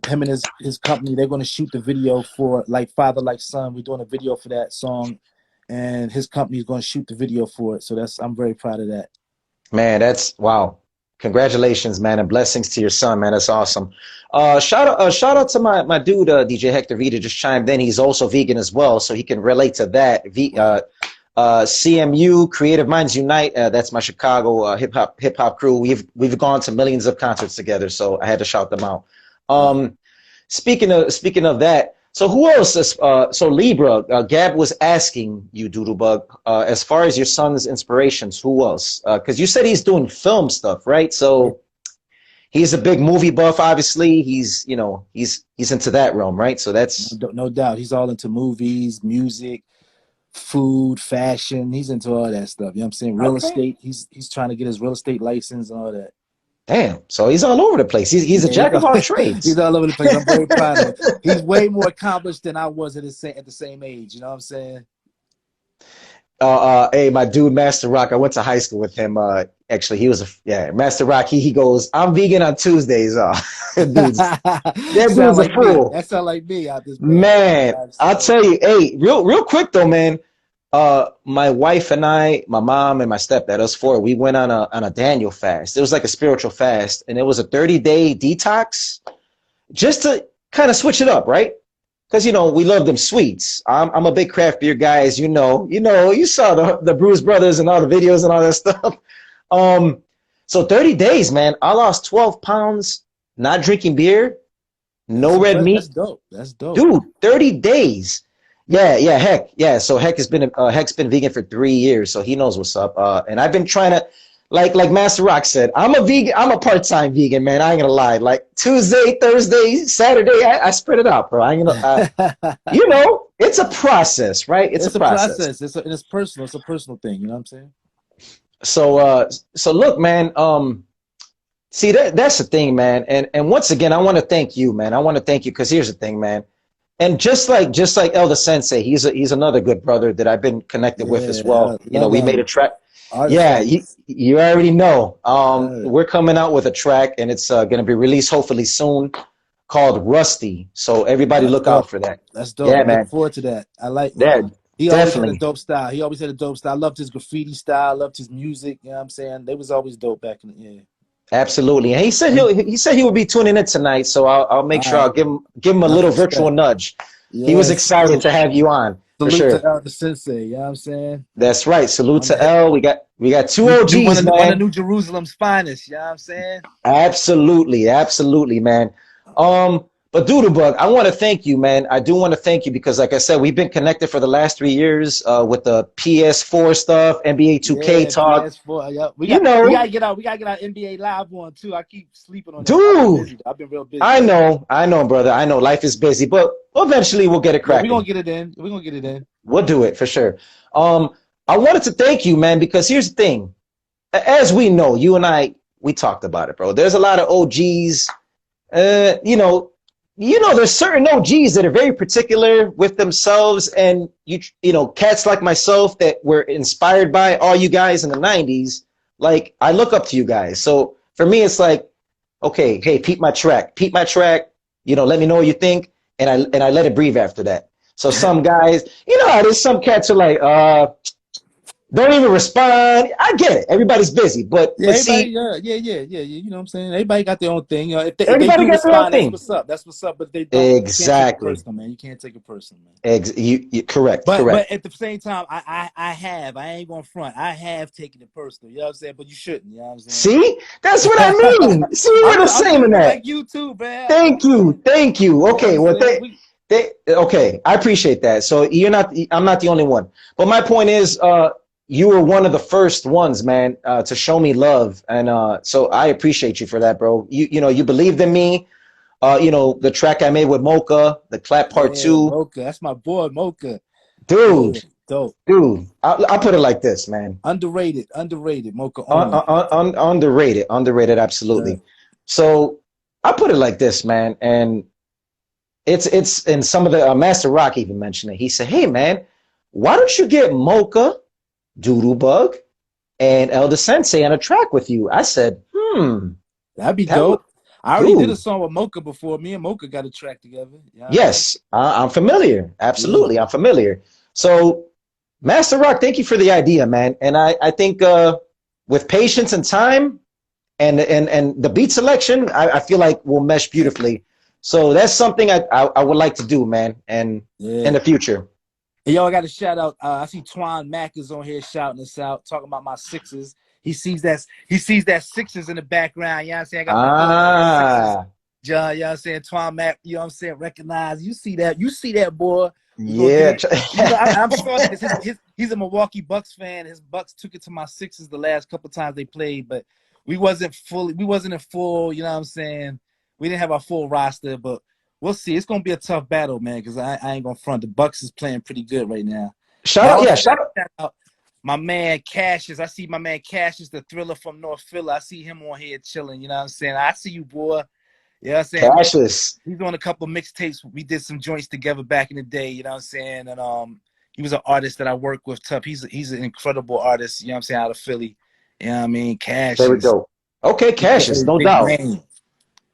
him and his company, they're gonna shoot the video for Like Father, Like Son. We're doing a video for that song, and his company is gonna shoot the video for it. So I'm very proud of that. Man, that's wow. Congratulations, man, and blessings to your son, man. That's awesome. Shout out to my dude, DJ Hector Vita just chimed in. He's also vegan as well, so he can relate to that. CMU, Creative Minds Unite. That's my Chicago hip hop crew. We've gone to millions of concerts together, so I had to shout them out. Speaking of that, so who else is so Libra, Gab was asking you, Doodlebug, as far as your son's inspirations, who else? Because you said he's doing film stuff, right? So he's a big movie buff, obviously. He's into that realm, right? So that's no doubt. He's all into movies, music, food, fashion. He's into all that stuff. You know what I'm saying? Real estate. He's trying to get his real estate license and all that. Damn. So he's all over the place. He's a jack of all trades. He's all over the place. I'm very proud of him. He's way more accomplished than I was at the same age. You know what I'm saying? Hey, my dude, Master Rock. I went to high school with him. Actually, he was Master Rock. He goes, I'm vegan on Tuesdays. That dude's a fool. That sound like me out this man. I'll tell you. Hey, real quick though, man. My wife and I, my mom and my stepdad, us 4, we went on a Daniel fast. It was like a spiritual fast, and it was a 30-day detox, just to kind of switch it up, right? Because we love them sweets. I'm a big craft beer guy, as you know. You saw the Bruise Brothers and all the videos and all that stuff. So 30 days, man. I lost 12 pounds not drinking beer, no red That's meat. dope. That's dope. Dude, 30 days. Yeah, Heck. Yeah, so Heck's been vegan for 3 years, so he knows what's up. And I've been trying to, like Master Rock said, I'm a vegan, I'm a part-time vegan, man. I ain't gonna lie. Like Tuesday, Thursday, Saturday, I spread it out, bro. I ain't gonna you know, it's a process, right? It's a It's a process. process. It's personal. It's a personal thing. You know what I'm saying? So look, man, see that's the thing, man. And once again, I want to thank you, man. I want to thank you because here's the thing, man. And just like Elder Sensei, he's another good brother that I've been connected with as well. I You know, love we made a him. track. Yeah, Artifacts. you already know. Uh, We're coming out with a track, and it's going to be released hopefully soon, called Rusty. So everybody that's look out dope. for that. That's dope. Yeah, I'm looking man. forward to that. I like. Yeah, He always had a definitely. dope style. He always had a dope style. I loved his graffiti style. I loved his music. You know what I'm saying? They was always dope back in the Absolutely. And he said he would be tuning in tonight, so I'll make All sure right. I'll give him a Enough little virtual respect. nudge. He was Yes. excited to have you on for Salute sure. to Elder Sensei. You know what I'm saying? That's right. Salute One of to the, L. We got two OGs, one of man. New Jerusalem's finest. You know what I'm saying? Absolutely, man. But Doodlebug, I want to thank you, man. I do want to thank you because, like I said, we've been connected for the last 3 years with the PS4 stuff, NBA 2K Yeah, talk. PS4. Yeah, You we know, gotta get out. We gotta get our NBA Live on too. I keep sleeping on that. I've been dude. busy. I've been real busy. I know, brother. I know life is busy, but eventually we'll get it But we gonna cracking. get it in. We gonna get it in. We'll do it for sure. I wanted to thank you, man, because here's the thing. As we know, you and I, we talked about it, bro. There's a lot of OGs. You know, there's certain OGs that are very particular with themselves, and you know, cats like myself that were inspired by all you guys in the '90s. Like, I look up to you guys. So for me, it's like, okay, hey, peep my track. You know, let me know what you think, and I let it breathe after that. So some guys, you know, how there's some cats are like, don't even respond. I get it. Everybody's busy, but Yeah, everybody. see, Yeah. You know what I'm saying? Everybody got their own thing. You know, if they everybody do got their own respond, that's thing. what's up. That's what's up. But if they don't, you can't take it Exactly. personal, man. You can't take it personal, man. You correct. But Correct. at the same time, I ain't gonna front. I have taken it personal. You know what I'm saying? But you shouldn't. You know what I'm saying? See, that's what I mean. See, we're the I'm same just in that. like you too, man. You know Thank what I'm saying? you. Thank you. You know what Okay. I'm Well, saying? okay. I appreciate that. So I'm not the only one. But my point is, you were one of the first ones, man, to show me love, and so I appreciate you for that, bro. You know, you believed in me. You know, the track I made with Mocha, the clap part Yeah, two, Mocha. That's my boy, Mocha. Yeah, dude. dope. Dude, I'll put it like this, man. Underrated. Mocha only. Underrated, Yeah. absolutely. So I put it like this, man, and it's and some of the Master Rock even mentioned it. He said, "Hey, man, why don't you get Mocha, Doodlebug, and Elder Sensei on a track with you?" I said, That'd be that would, dope. I already did a dude. song with Mocha before. Me and Mocha got a track together. You know what I mean? Yes, I'm familiar. Yeah. Absolutely, I'm familiar. So, Master Rock, thank you for the idea, man. And I think with patience and time and the beat selection, I feel like we'll mesh beautifully. So that's something I would like to do, man, and Yeah. in the future. Hey, yo, I got a shout out. I see Twan Mack is on here shouting us out, talking about my sixes. He sees that sixes in the background. You know what I'm saying? I got my sixes. Ah, John, you know what I'm saying? Twan Mack, you know what I'm saying? Recognize. You see that boy. You gonna yeah. get it. You know, I'm salty because he's a Milwaukee Bucks fan. His Bucks took it to my sixes the last couple times they played, but we wasn't in full, you know what I'm saying? We didn't have our full roster, but we'll see. It's gonna be a tough battle, man, because I ain't gonna front. The Bucks is playing pretty good right now. Shout And I out, also yeah, got shout out. to shout out my man Cassius. I see my man Cassius, the Thriller from North Philly. I see him on here chilling. You know what I'm saying? I see you, boy. You know what I'm saying? Cassius. He's on a couple of mixtapes. We did some joints together back in the day. You know what I'm saying? And he was an artist that I worked with. Tough. He's an incredible artist. You know what I'm saying? Out of Philly. You know what I mean? Very Cassius. dope. Okay, Cassius, no Big doubt. name.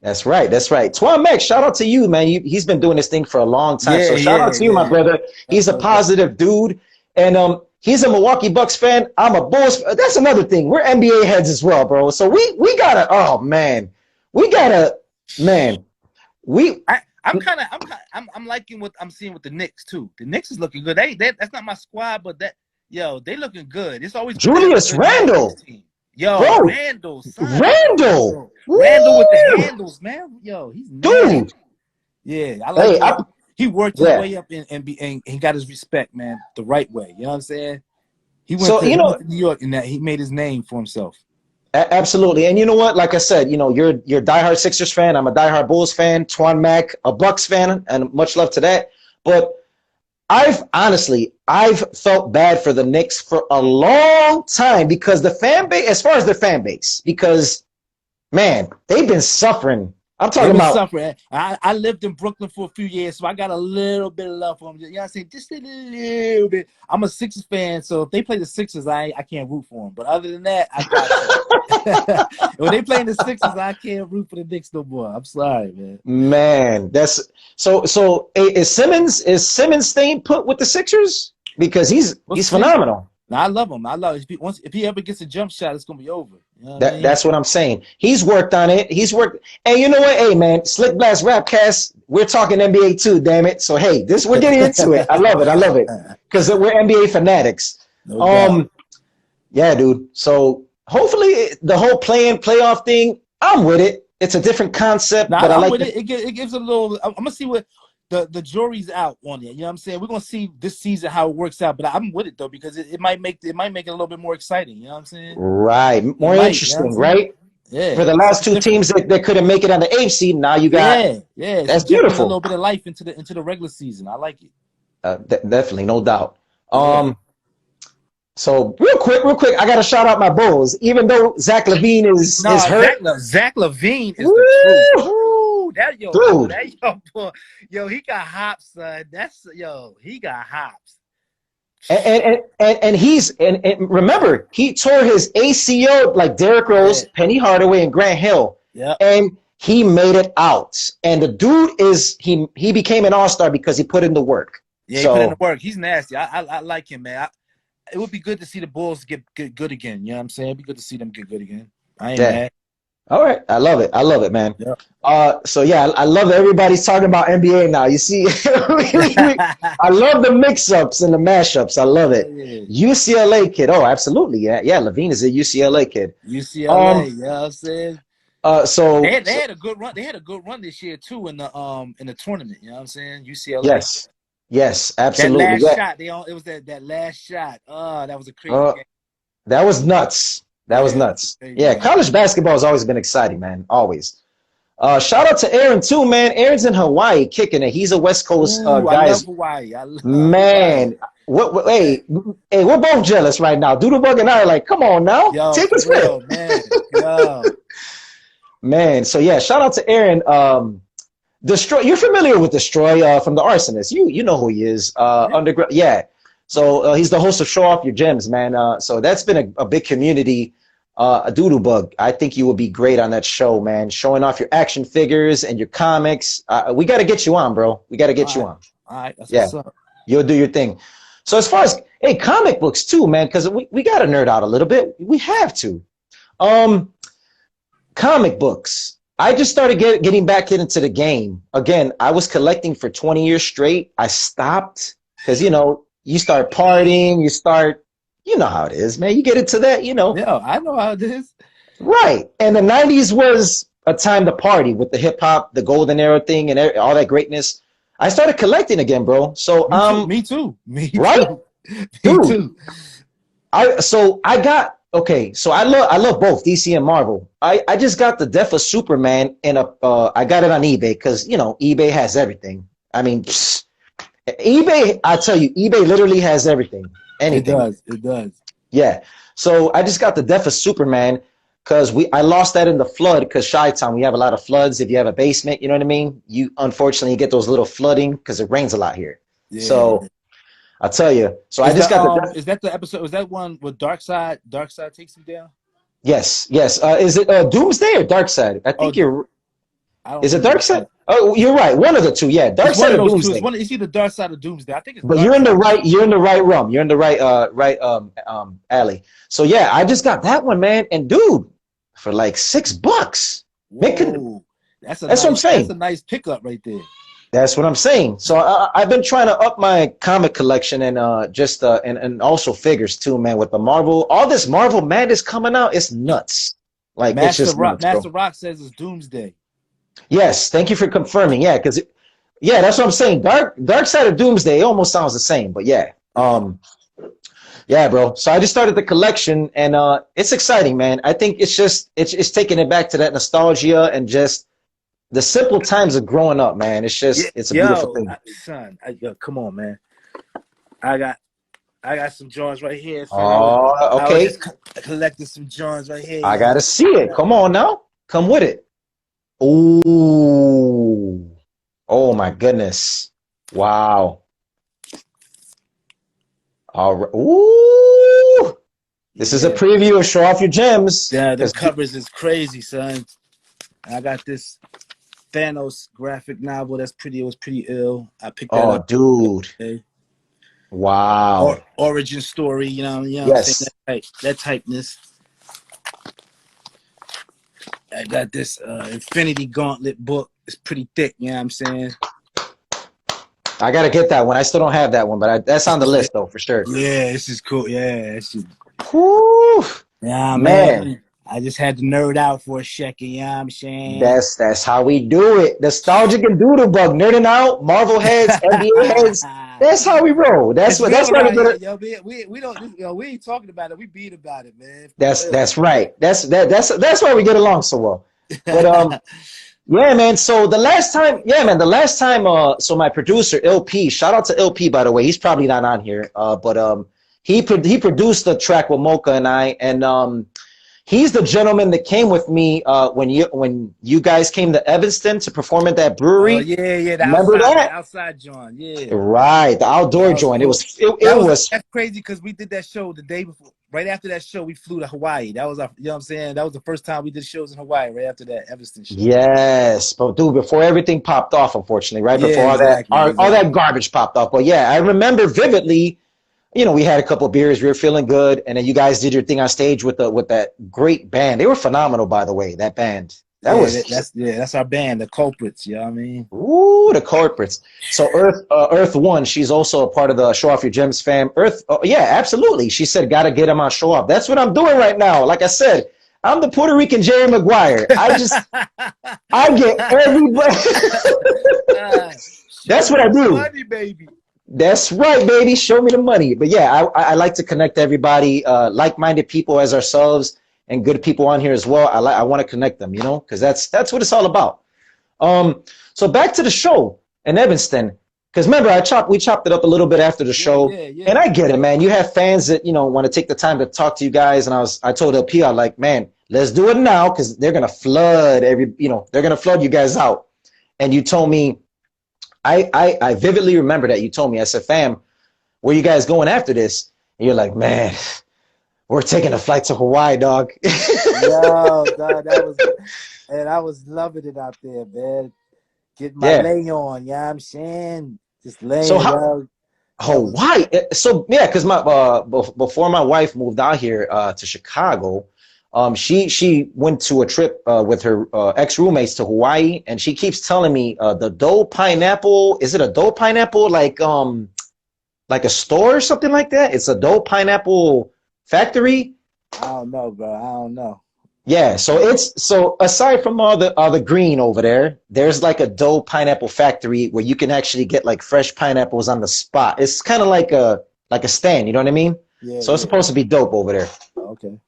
That's right. That's right. Twan Mac, shout out to you, man. He's been doing this thing for a long time. So shout out to you, my Yeah. brother. He's a No doubt. positive dude. And he's a Milwaukee Bucks fan. I'm a Bulls. That's another thing. We're NBA heads as well, bro. So we gotta, oh man. We gotta, man. We I'm liking what I'm seeing with the Knicks too. The Knicks is looking good. That's not my squad, but they looking good. It's always good to have a Julius good young Knicks Randle. team. Yo, Bro, Randall, son. Randall. Randall with the Woo! handles, man. Yo, he's nasty. Dude. Yeah, I like Hey, the way he worked his yeah. way up and he got his respect, man, the right way. You know what I'm saying? He went So, to you know, New York and that he made his name for himself. absolutely. And you know what? Like I said, you know, you're a diehard Sixers fan. I'm a diehard Bulls fan. Twan Mac, a Bucks fan, and much love to that. But I've felt bad for the Knicks for a long time because the fan base, as far as their fan base, because man, they've been suffering. I'm They've talking been about suffering. I lived in Brooklyn for a few years, so I got a little bit of love for them. You know what I'm saying? Just a little bit. I'm a Sixers fan, so if they play the Sixers, I can't root for them. But other than that, I got you. When they play in the Sixers, I can't root for the Knicks no more. I'm sorry, man. man. That's so. Is Simmons staying put with the Sixers because he's phenomenal. Now, I love him. I love him. If he ever gets a jump shot, it's gonna be over. You know what I mean? That's what I'm saying. He's worked on it. He's worked. And you know what? Hey, man, Slickblast Rapcast. We're talking NBA too, damn it. So hey, we're getting into it. I love it. I love it because we're NBA fanatics. No doubt. Yeah, dude. So hopefully the whole playoff thing, I'm with it. It's a different concept, but I like it. It gives a little. I'm gonna see what the jury's out on it. You know what I'm saying? We're gonna see this season how it works out, but I'm with it though because it might make it a little bit more exciting. You know what I'm saying? Right, more interesting, you know right? Yeah. For the last two teams that couldn't make it on the AFC, now you got That's beautiful. A little bit of life into the regular season. I like it. Definitely, no doubt. So real quick, I gotta shout out my Bulls. Even though Zach LaVine is hurt, Zach LaVine is the truth. Ooh, yo, he got hops, son. He got hops. And he's remember he tore his ACL like Derrick Rose, Penny Hardaway, and Grant Hill. Yeah, and he made it out. And the dude he became an all-star because he put in the work. Yeah, he put in the work. He's nasty. I like him, man. It would be good to see the Bulls get good again. You know what I'm saying? It'd be good to see them get good again. I ain't mad. All right. I love it, man. Yeah. So yeah, I love that everybody's talking about NBA now. You see, I love the mix-ups and the mashups. I love it. Yeah. UCLA kid. Oh, absolutely. Yeah. LaVine is a UCLA kid. UCLA, you know what I'm saying? So they had a good run. They had a good run this year too in the tournament. You know what I'm saying? UCLA. Yes, absolutely. That last shot, it was that last shot. That was a crazy game. That was nuts. That was nuts. Yeah, college basketball has always been exciting, man. Always. Shout out to Aaron too, man. Aaron's in Hawaii kicking it. He's a West Coast guy. I love Hawaii. Man, Hawaii. Hey, we're both jealous right now. Doodlebug and I are like, come on now, take us real, man. Yo. Man, so yeah, shout out to Aaron. Destroy. You're familiar with Destroy from the Arsonist. You know who he is. Underground. Yeah. So he's the host of Show Off Your Gems, man. So that's been a big community. Doodlebug, I think you will be great on that show, man. Showing off your action figures and your comics. We got to get you on, bro. We got to get you on. All right. That's what's up. You'll do your thing. So as far as comic books too, man, because we got to nerd out a little bit. We have to. Comic books. I just started getting back into the game. Again, I was collecting for 20 years straight. I stopped because, you start partying, you know how it is, man. You get into that, Yeah, I know how it is. Right. And the 90s was a time to party with the hip hop, the golden era thing and all that greatness. I started collecting again, bro. So me too. Right? Too. So I love both DC and Marvel. I just got the Death of Superman and I got it on eBay because eBay has everything. I mean, eBay, I tell you, eBay literally has everything. Anything. It does. Yeah. So I just got the Death of Superman because I lost that in the flood because Chi-Town, we have a lot of floods. If you have a basement, you know what I mean? You unfortunately get those little flooding because it rains a lot here. Yeah. So I'll tell you. So I just got is that the episode? Was that one with Darkseid? Darkseid takes him down? Yes. Is it Doomsday or Darkseid? I think is it Darkseid? Oh, you're right. One of the two. Yeah, Darkseid or Doomsday. It's either Darkseid or Doomsday. I think it's. But you're in the right realm. You're in the right alley. So yeah, I just got that one, man. And dude, for like $6. Whoa. That's what I'm saying. That's a nice pickup right there. That's what I'm saying. So I've been trying to up my comic collection and just and also figures too, man. With the Marvel, all this Marvel madness coming out, it's nuts. Like it's just nuts, Master bro. Rock says it's Doomsday. Yes, thank you for confirming. Yeah, because yeah, that's what I'm saying. Dark Side of Doomsday almost sounds the same, but yeah. Yeah, bro. So I just started the collection and it's exciting, man. I think it's taking it back to that nostalgia and just the simple times of growing up, man. Yeah, It's a beautiful yo, thing. yo, come on, man. I got I got some joints right here, son. Oh, I was okay. just collecting some joints right here. I You know gotta see it. Come on now. Come with it. Ooh. Oh my goodness. Wow. All right. Ooh. This is a Yeah, preview of Show Off Your Gems. yeah, the 'Cause covers is crazy, son. I got this Thanos graphic novel that's pretty. It was pretty ill. I picked that oh up. dude. Okay. Or Wow. origin story. You know what I'm saying? Yes. That typeness. I got this Infinity Gauntlet book. It's pretty thick. You know what I'm saying? I gotta get that one. I still don't have that one, but that's on the list though for sure. Yeah, this is cool. Yeah, this is, Whew. yeah, Man. man. I just had to nerd out for a second. You know what I'm saying? That's how we do it. Nostalgic and Doodlebug, nerding out, Marvel heads, NBA heads. That's how we roll. It's That's real why we around get here, it. yo. We don't, we ain't talking about it. We beat about it, man. That's right. That's why we get along so well. But yeah, man. So the last time, yeah, man, the last time so my producer LP, shout out to LP by the way. He's probably not on here. But he produced the track with Mocha and I and he's the gentleman that came with me when you guys came to Evanston to perform at that Oh brewery. yeah, Remember the that? outside joint. Yeah, Right, the outdoor that was joint. cool. It was That's crazy because we did that show the day before. Right after that show, we flew to Hawaii. That was our, you know what I'm saying? That was the first time we did shows in Hawaii. Right after that Evanston show. yes, but dude, before everything popped off, unfortunately, right Yeah, before all exactly. that garbage popped off. But yeah, I remember vividly. You know, we had a couple of beers, we were feeling good, and then you guys did your thing on stage with that great band. They were phenomenal, by the way. That band, that Yeah, was that's our band, the Culprits. You know what I mean? ooh, the corporates. So Earth One, she's also a part of the Show Off Your Gems fam. Earth, yeah, absolutely. She said, gotta get him on Show Off. That's what I'm doing right now. Like I said, I'm the Puerto Rican Jerry Maguire. I get everybody. That's Show what me I the do. money, baby. That's right, baby. Show me the money. But yeah, I like to connect everybody, like-minded people as ourselves, and good people on here as well. I want to connect them, you know, because that's what it's all about. So back to the show in Evanston, because remember we chopped it up a little bit after the show, Yeah. and I get it, man. You have fans that want to take the time to talk to you guys, and I told LP, I like, man, let's do it now because they're gonna flood they're gonna flood you guys out, and you told me. I vividly remember that you told me. I said, fam, where you guys going after this? And you're like, man, we're taking a flight to Hawaii, dog. Yo, dog, and I was loving it out there, man. Getting my Yeah. lay on, you know what I'm saying? Just So laying, how yo. That was Hawaii? So yeah, because my before my wife moved out here to Chicago, she went to a trip with her ex roommates to Hawaii, and she keeps telling me the Doe Pineapple. Is it a Doe Pineapple like a store or something like that? It's a Doe Pineapple factory. I don't know, bro. I don't know. Yeah, so aside from all the green over there, there's like a Doe pineapple factory where you can actually get like fresh pineapples on the spot. It's kind of like a stand, you know what I mean? So it's Yeah. supposed to be dope over there. Okay.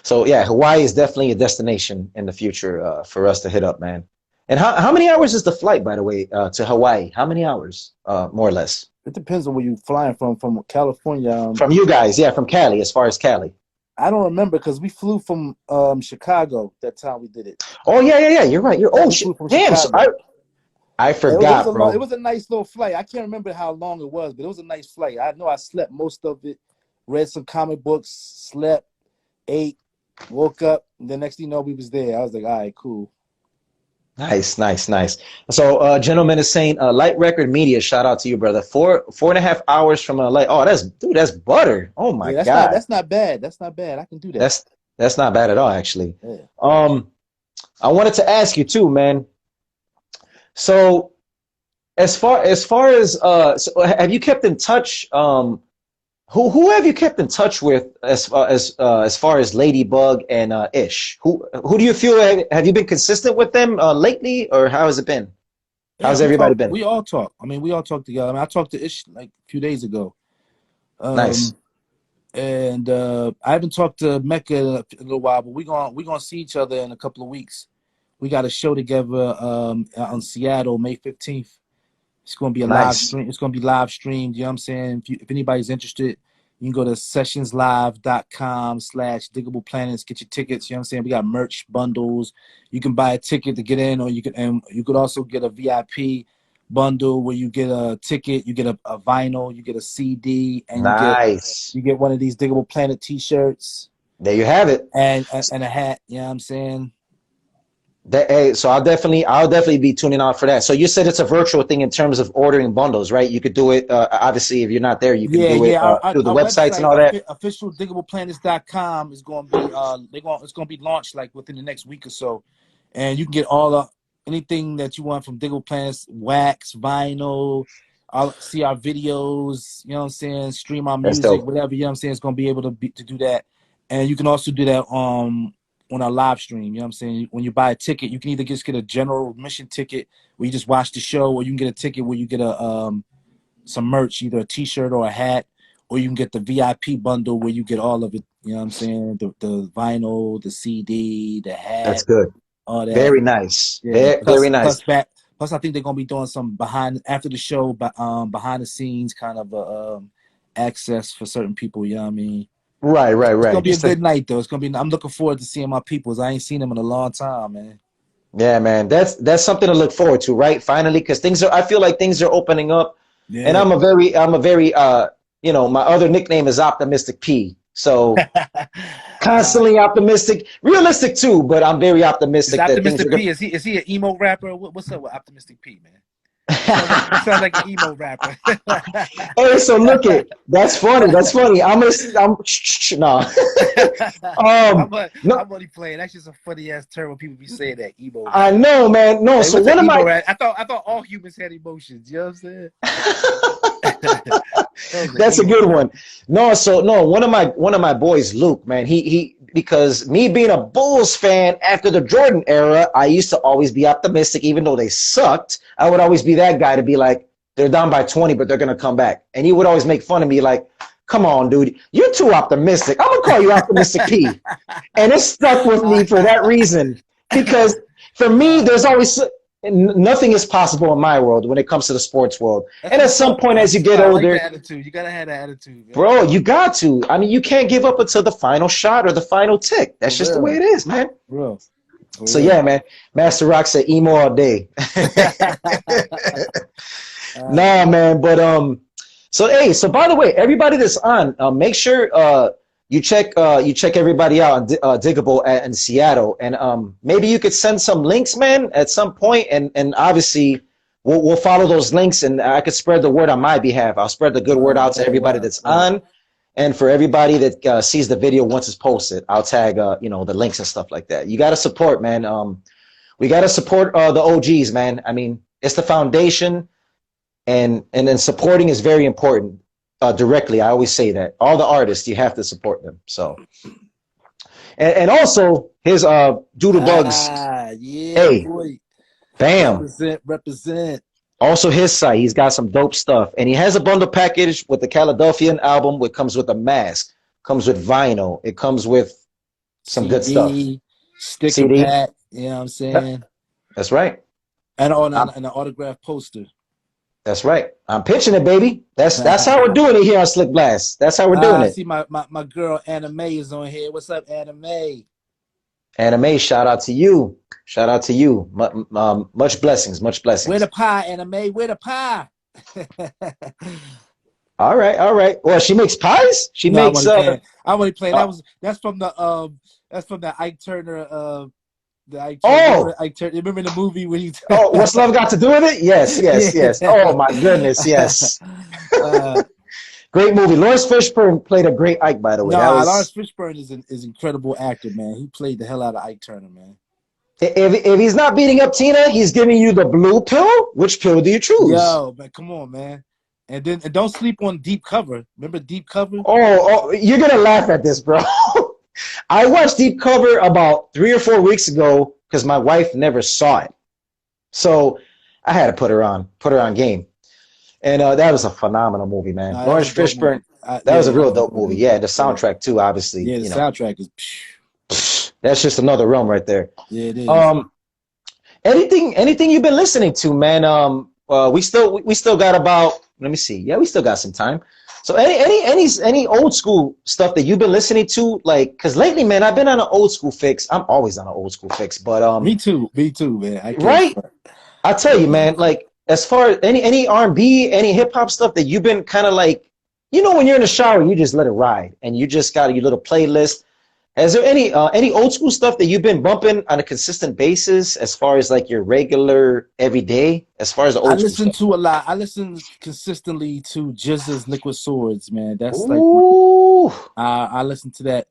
So yeah, Hawaii is definitely a destination in the future for us to hit up, man. And how many hours is the flight, by the way, to Hawaii? How many hours, more or less? It depends on where you're flying from California. From you guys, yeah, from Cali, as far as Cali. I don't remember because we flew from Chicago that time we did it. Oh yeah. You're right. We Shit. flew from Damn. So Chicago. I It forgot, bro. was a nice little flight. I can't remember how long it was, but it was a nice flight. I know I slept most of it, read some comic books, slept, ate, woke up, and the next thing you know, we was there. I was like, all right, cool. Nice. So, gentleman is saying, Light Record Media, shout out to you, brother. 4.5 hours from LA. Oh, that's butter. Oh my Yeah, God. that's not bad. That's not bad. I can do that. That's not bad at all, actually. Yeah. I wanted to ask you too, man. So as so have you kept in touch? Who have you kept in touch with as far as Ladybug and Ish? Who do you feel have you been consistent with them lately, or how has it been? Yeah, How's everybody been? we all talk. I mean, we all talk together. I mean, I talked to Ish like a few days ago. Nice. And I haven't talked to Mecca in a little while, but we gonna see each other in a couple of weeks. We got a show together on Seattle, May 15th. It's gonna be a live Nice. stream. It's gonna be live streamed. You know what I'm saying? If anybody's interested, you can go to sessionslive.com/Digable Planets. Get your tickets. You know what I'm saying? We got merch bundles. You can buy a ticket to get in, or you could also get a VIP bundle where you get a ticket, you get a vinyl, you get a CD, and Nice. you get one of these Digable Planet T-shirts There you have it. and a hat. You know what I'm saying? Hey, so I'll definitely be tuning out for that. So you said it's a virtual thing in terms of ordering bundles, right? You could do it. Obviously, if you're not there, you can Yeah, do it yeah. through the Our websites and website, all that. officialdigableplanets.com, is going to be it's going to be launched like within the next week or so, and you can get all anything that you want from Digable Planets, wax, vinyl. See our videos. You know what I'm saying? Stream our That's music, dope. whatever. You know what I'm saying? It's going to be able to do that, and you can also do that on our live stream. You know what I'm saying? When you buy a ticket, you can either just get a general admission ticket where you just watch the show, or you can get a ticket where you get some merch, either a T-shirt or a hat, or you can get the VIP bundle where you get all of it. You know what I'm saying? The vinyl, the CD, the That's hat, good. all that. Very nice. Yeah. Very nice. Plus, I think they're gonna be doing some after the show, behind the scenes kind of access for certain people. You know what I mean? It's Right. gonna be a Just to, good night though. It's gonna be. I'm looking forward to seeing my peoples. I ain't seen them in a long time, man. yeah, man. That's something to look forward to, right? Finally, because I feel like things are opening up, and Yeah. I'm a very my other nickname is Optimistic P. So constantly optimistic, realistic too, but I'm very Is optimistic that things are Optimistic gonna. P? Is he an emo rapper? What's up with Optimistic P, man? You sound like an emo rapper. Hey, so look it. That's funny. That's funny. I'm no. I'm, No, I'm only playing. That's just a funny ass term when people be saying that emo I rapper. know, man. No, Like, so what's an one of emo my rap? I thought all humans had emotions. You know what I'm saying? That was an that's a emo good rap. one. No, so no, one of my boys, Luke, man, he because me being a Bulls fan after the Jordan era, I used to always be optimistic, even though they sucked. I would always be that guy to be like, they're down by 20, but they're gonna come back. And he would always make fun of me, like, come on, dude, you're too optimistic. I'm gonna call you Optimistic P. And it stuck with me for that reason. Because for me, there's always nothing is possible in my world when it comes to the sports world. That's And at what's some up. point, That's as you what's get up. I like older, that attitude. You gotta have that attitude, man. bro, you got to. I mean, you can't give up until the final shot or the final tick. For That's just the way real, it is, man. bro. For So real. yeah, man. Master Rock said emo all day. Uh, Nah, man. But so hey, so by the way, everybody that's on, make sure you check everybody out on Digable in Seattle, and maybe you could send some links, man, at some point, and obviously we'll follow those links, and I could spread the word on my behalf. I'll spread the good word out to everybody that's on. And for everybody that sees the video once it's posted, I'll tag the links and stuff like that. You got to support, man. We got to support the OGs, man. I mean, it's the foundation, and then supporting is very important. Directly, I always say that all the artists, you have to support them. So, and also his Doodlebugs. yeah, Hey, boy. bam. Represent. Also his site, he's got some dope stuff, and he has a bundle package with the Calidelphian album, which comes with a mask, comes with vinyl, it comes with some good stuff. CD, sticker CD. pack, you know what I'm Yep, saying? that's right. And I'm, an autograph poster. that's right. I'm pitching it, baby. That's how we're doing it here on Slick Blast. That's how we're doing I it. see my girl Anime is on here. What's up, Anime? Anime, shout out to you. Shout out to you. Much blessings, much Where blessings. the pie, Anime? Where the pie? All right, all right. Well, she makes pies. She No, I'm makes only playing. I'm only playing. uh That's from the Ike Turner the Ike Turner. Remember oh, the Ike Turner? Remember the movie when he oh, what's love got to do with it? Yes, yes, yes. yeah. Oh my goodness, yes. uh, Great movie. Lawrence Fishburne played a great Ike, by the way. That Lawrence was Fishburne is incredible actor, man. He played the hell out of Ike Turner, man. If he's not beating up Tina, he's giving you the blue pill. Which pill do you choose? Yo, man, come on, man. And don't sleep on Deep Cover. Remember Deep Cover? Oh, you're gonna laugh at this, bro. I watched Deep Cover about 3 or 4 weeks ago because my wife never saw it, so I had to put her on game. And that was a phenomenal movie, man. Nah, Lawrence Fishburne. That was a real dope movie. Yeah, the soundtrack too, obviously. Yeah, the soundtrack is. That's just another realm right there. Yeah, it is. Anything you've been listening to, man? We still got about. Let me see. Yeah, we still got some time. So any old school stuff that you've been listening to, like, because lately, man, I've been on an old school fix. I'm always on an old school fix, but me too, man. Right? I tell you, man, like as far as any R&B, any hip hop stuff that you've been kind of like, when you're in the shower, you just let it ride, and you just got your little playlist. Is there any old school stuff that you've been bumping on a consistent basis as far as like your regular everyday, as far as the old school stuff? I listen to a lot. I listen consistently to Jizz's Liquid Swords, man. That's Ooh. like I listen to that.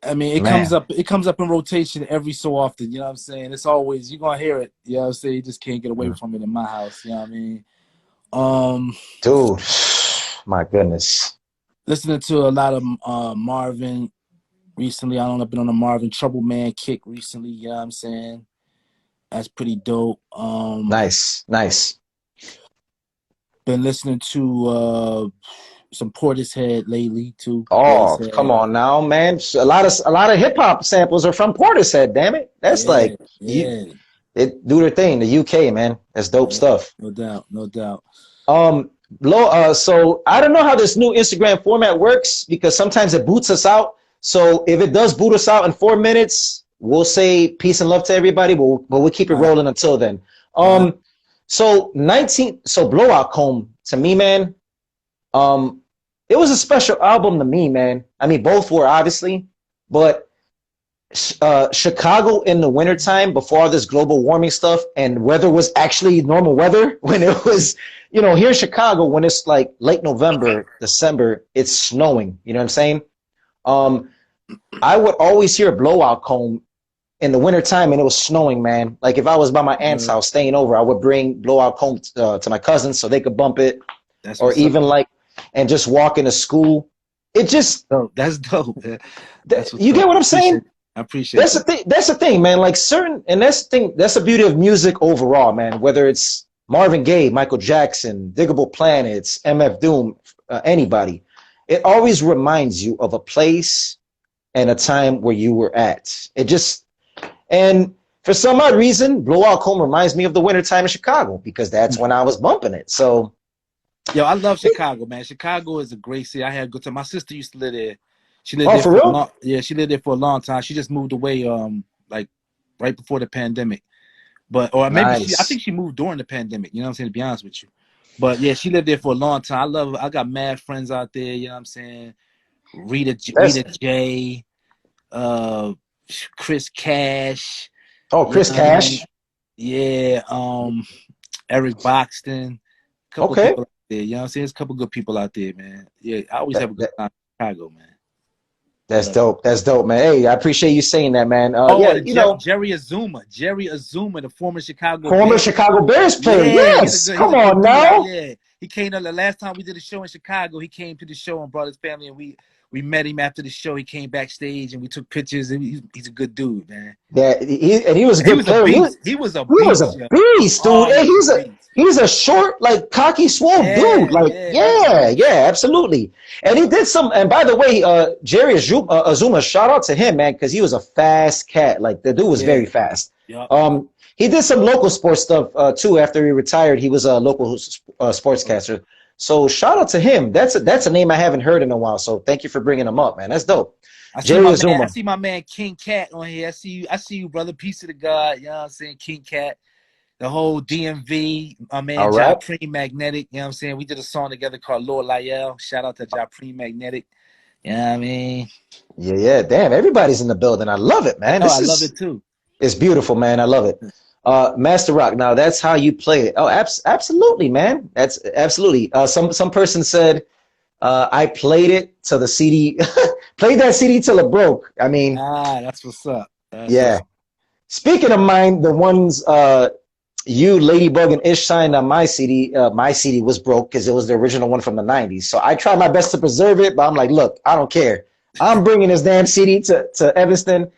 I mean, it comes up in rotation every so often, you know what I'm saying? It's always, you're gonna hear it, you know what I'm saying? You just can't get away from it in my house, you know what I mean? Dude, my goodness. Listening to a lot of Marvin recently. I've been on a Marvin Trouble Man kick recently, you know what I'm saying? That's pretty dope. Nice. Been listening to some Portishead lately too. Oh, come on now, man. A lot of hip hop samples are from Portishead, damn it. That's they do their thing, the UK, man. That's dope stuff. No doubt. So I don't know how this new Instagram format works because sometimes it boots us out. So if it does boot us out in 4 minutes, we'll say peace and love to everybody, but we'll keep it rolling until then. So Blowout Comb, to me, man, it was a special album to me, man. I mean, both were obviously, but Chicago in the wintertime before all this global warming stuff and weather was actually normal weather, when it was, here in Chicago, when it's like late November, December, it's snowing, you know what I'm saying? I would always hear Blowout Comb in the wintertime and it was snowing, man. Like if I was by my aunt's house staying over, I would bring Blowout Comb to my cousins so they could bump it. Or even like, and just walk into school. It just, that's dope. You get what I'm saying? I appreciate that's the thing. That's the thing, man. Like that's the beauty of music overall, man. Whether it's Marvin Gaye, Michael Jackson, Digable Planets, MF Doom, anybody, it always reminds you of a place and a time where you were at. And for some odd reason, Blowout Comb reminds me of the wintertime in Chicago because that's when I was bumping it. So, yo, I love Chicago, man. Chicago is a great city. I had a good time. My sister used to live there. She lived there for real? She lived there for a long time. She just moved away, like right before the pandemic. I think she moved during the pandemic. You know what I'm saying? To be honest with you, but yeah, she lived there for a long time. I got mad friends out there. You know what I'm saying? Rita J, Chris Cash. Oh, Chris Cash. Yeah. Eric Boxton. Couple people out there. You know what I'm saying? There's a couple good people out there, man. Yeah, I always have a good time in Chicago, man. That's dope. That's dope, man. Hey, I appreciate you saying that, man. Jerry Azuma, the former Chicago Bears player. Yeah, yes, come on now. Yeah, he came the last time we did a show in Chicago. He came to the show and brought his family, and we met him after the show. He came backstage and we took pictures. And he's a good dude, man. Yeah, he was a good player. He was a beast, dude. Hey, he's a short, like cocky, swole dude. Like, yeah, absolutely. And he did some. And by the way, Jerry Azuma, shout out to him, man, because he was a fast cat. Like the dude was very fast. Yep. He did some local sports stuff too. After he retired, he was a local sportscaster. So shout out to him. That's a name I haven't heard in a while. So thank you for bringing him up, man. That's dope. I see my man King Cat on here. I see you, brother. Peace of the God. You know what I'm saying? King Cat. The whole DMV. My man Japreme Magnetic. You know what I'm saying? We did a song together called Lord Lyell. Shout out to Japreme Magnetic. You know what I mean? Yeah. Damn, everybody's in the building. I love it, man. I love it too. It's beautiful, man. I love it. Master Rock. Now that's how you play it. Oh, absolutely, man. That's absolutely. Some person said, I played it till the CD, played that CD till it broke. I mean, that's what's up. Speaking of mine, the ones you, Ladybug, and Ish signed on my CD. My CD was broke because it was the original one from the '90s. So I tried my best to preserve it, but I'm like, look, I don't care. I'm bringing this damn CD to Evanston.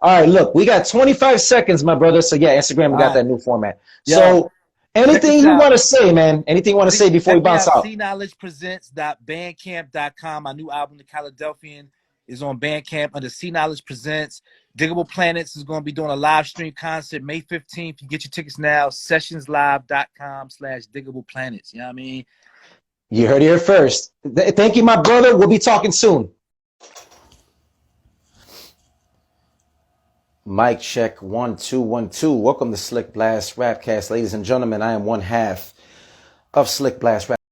All right, look, we got 25 seconds, my brother. So yeah, Instagram, we got All that right. new format. Yo, So check anything this you out. want to say, man? Anything you want to say before we Check me bounce out. out? CKnowledgepresents.bandcamp.com. My new album, The Calidelphian, is on Bandcamp under C Knowledge Presents. Digable Planets is going to be doing a live stream concert May 15th. You get your tickets now. Sessionslive.com/Digable Planets. You know what I mean? You heard it here first. Thank you, my brother. We'll be talking soon. Mic check 1 2 1 2. Welcome to Slickblast Rapcast, ladies and gentlemen. I am one half of Slickblast Rapcast.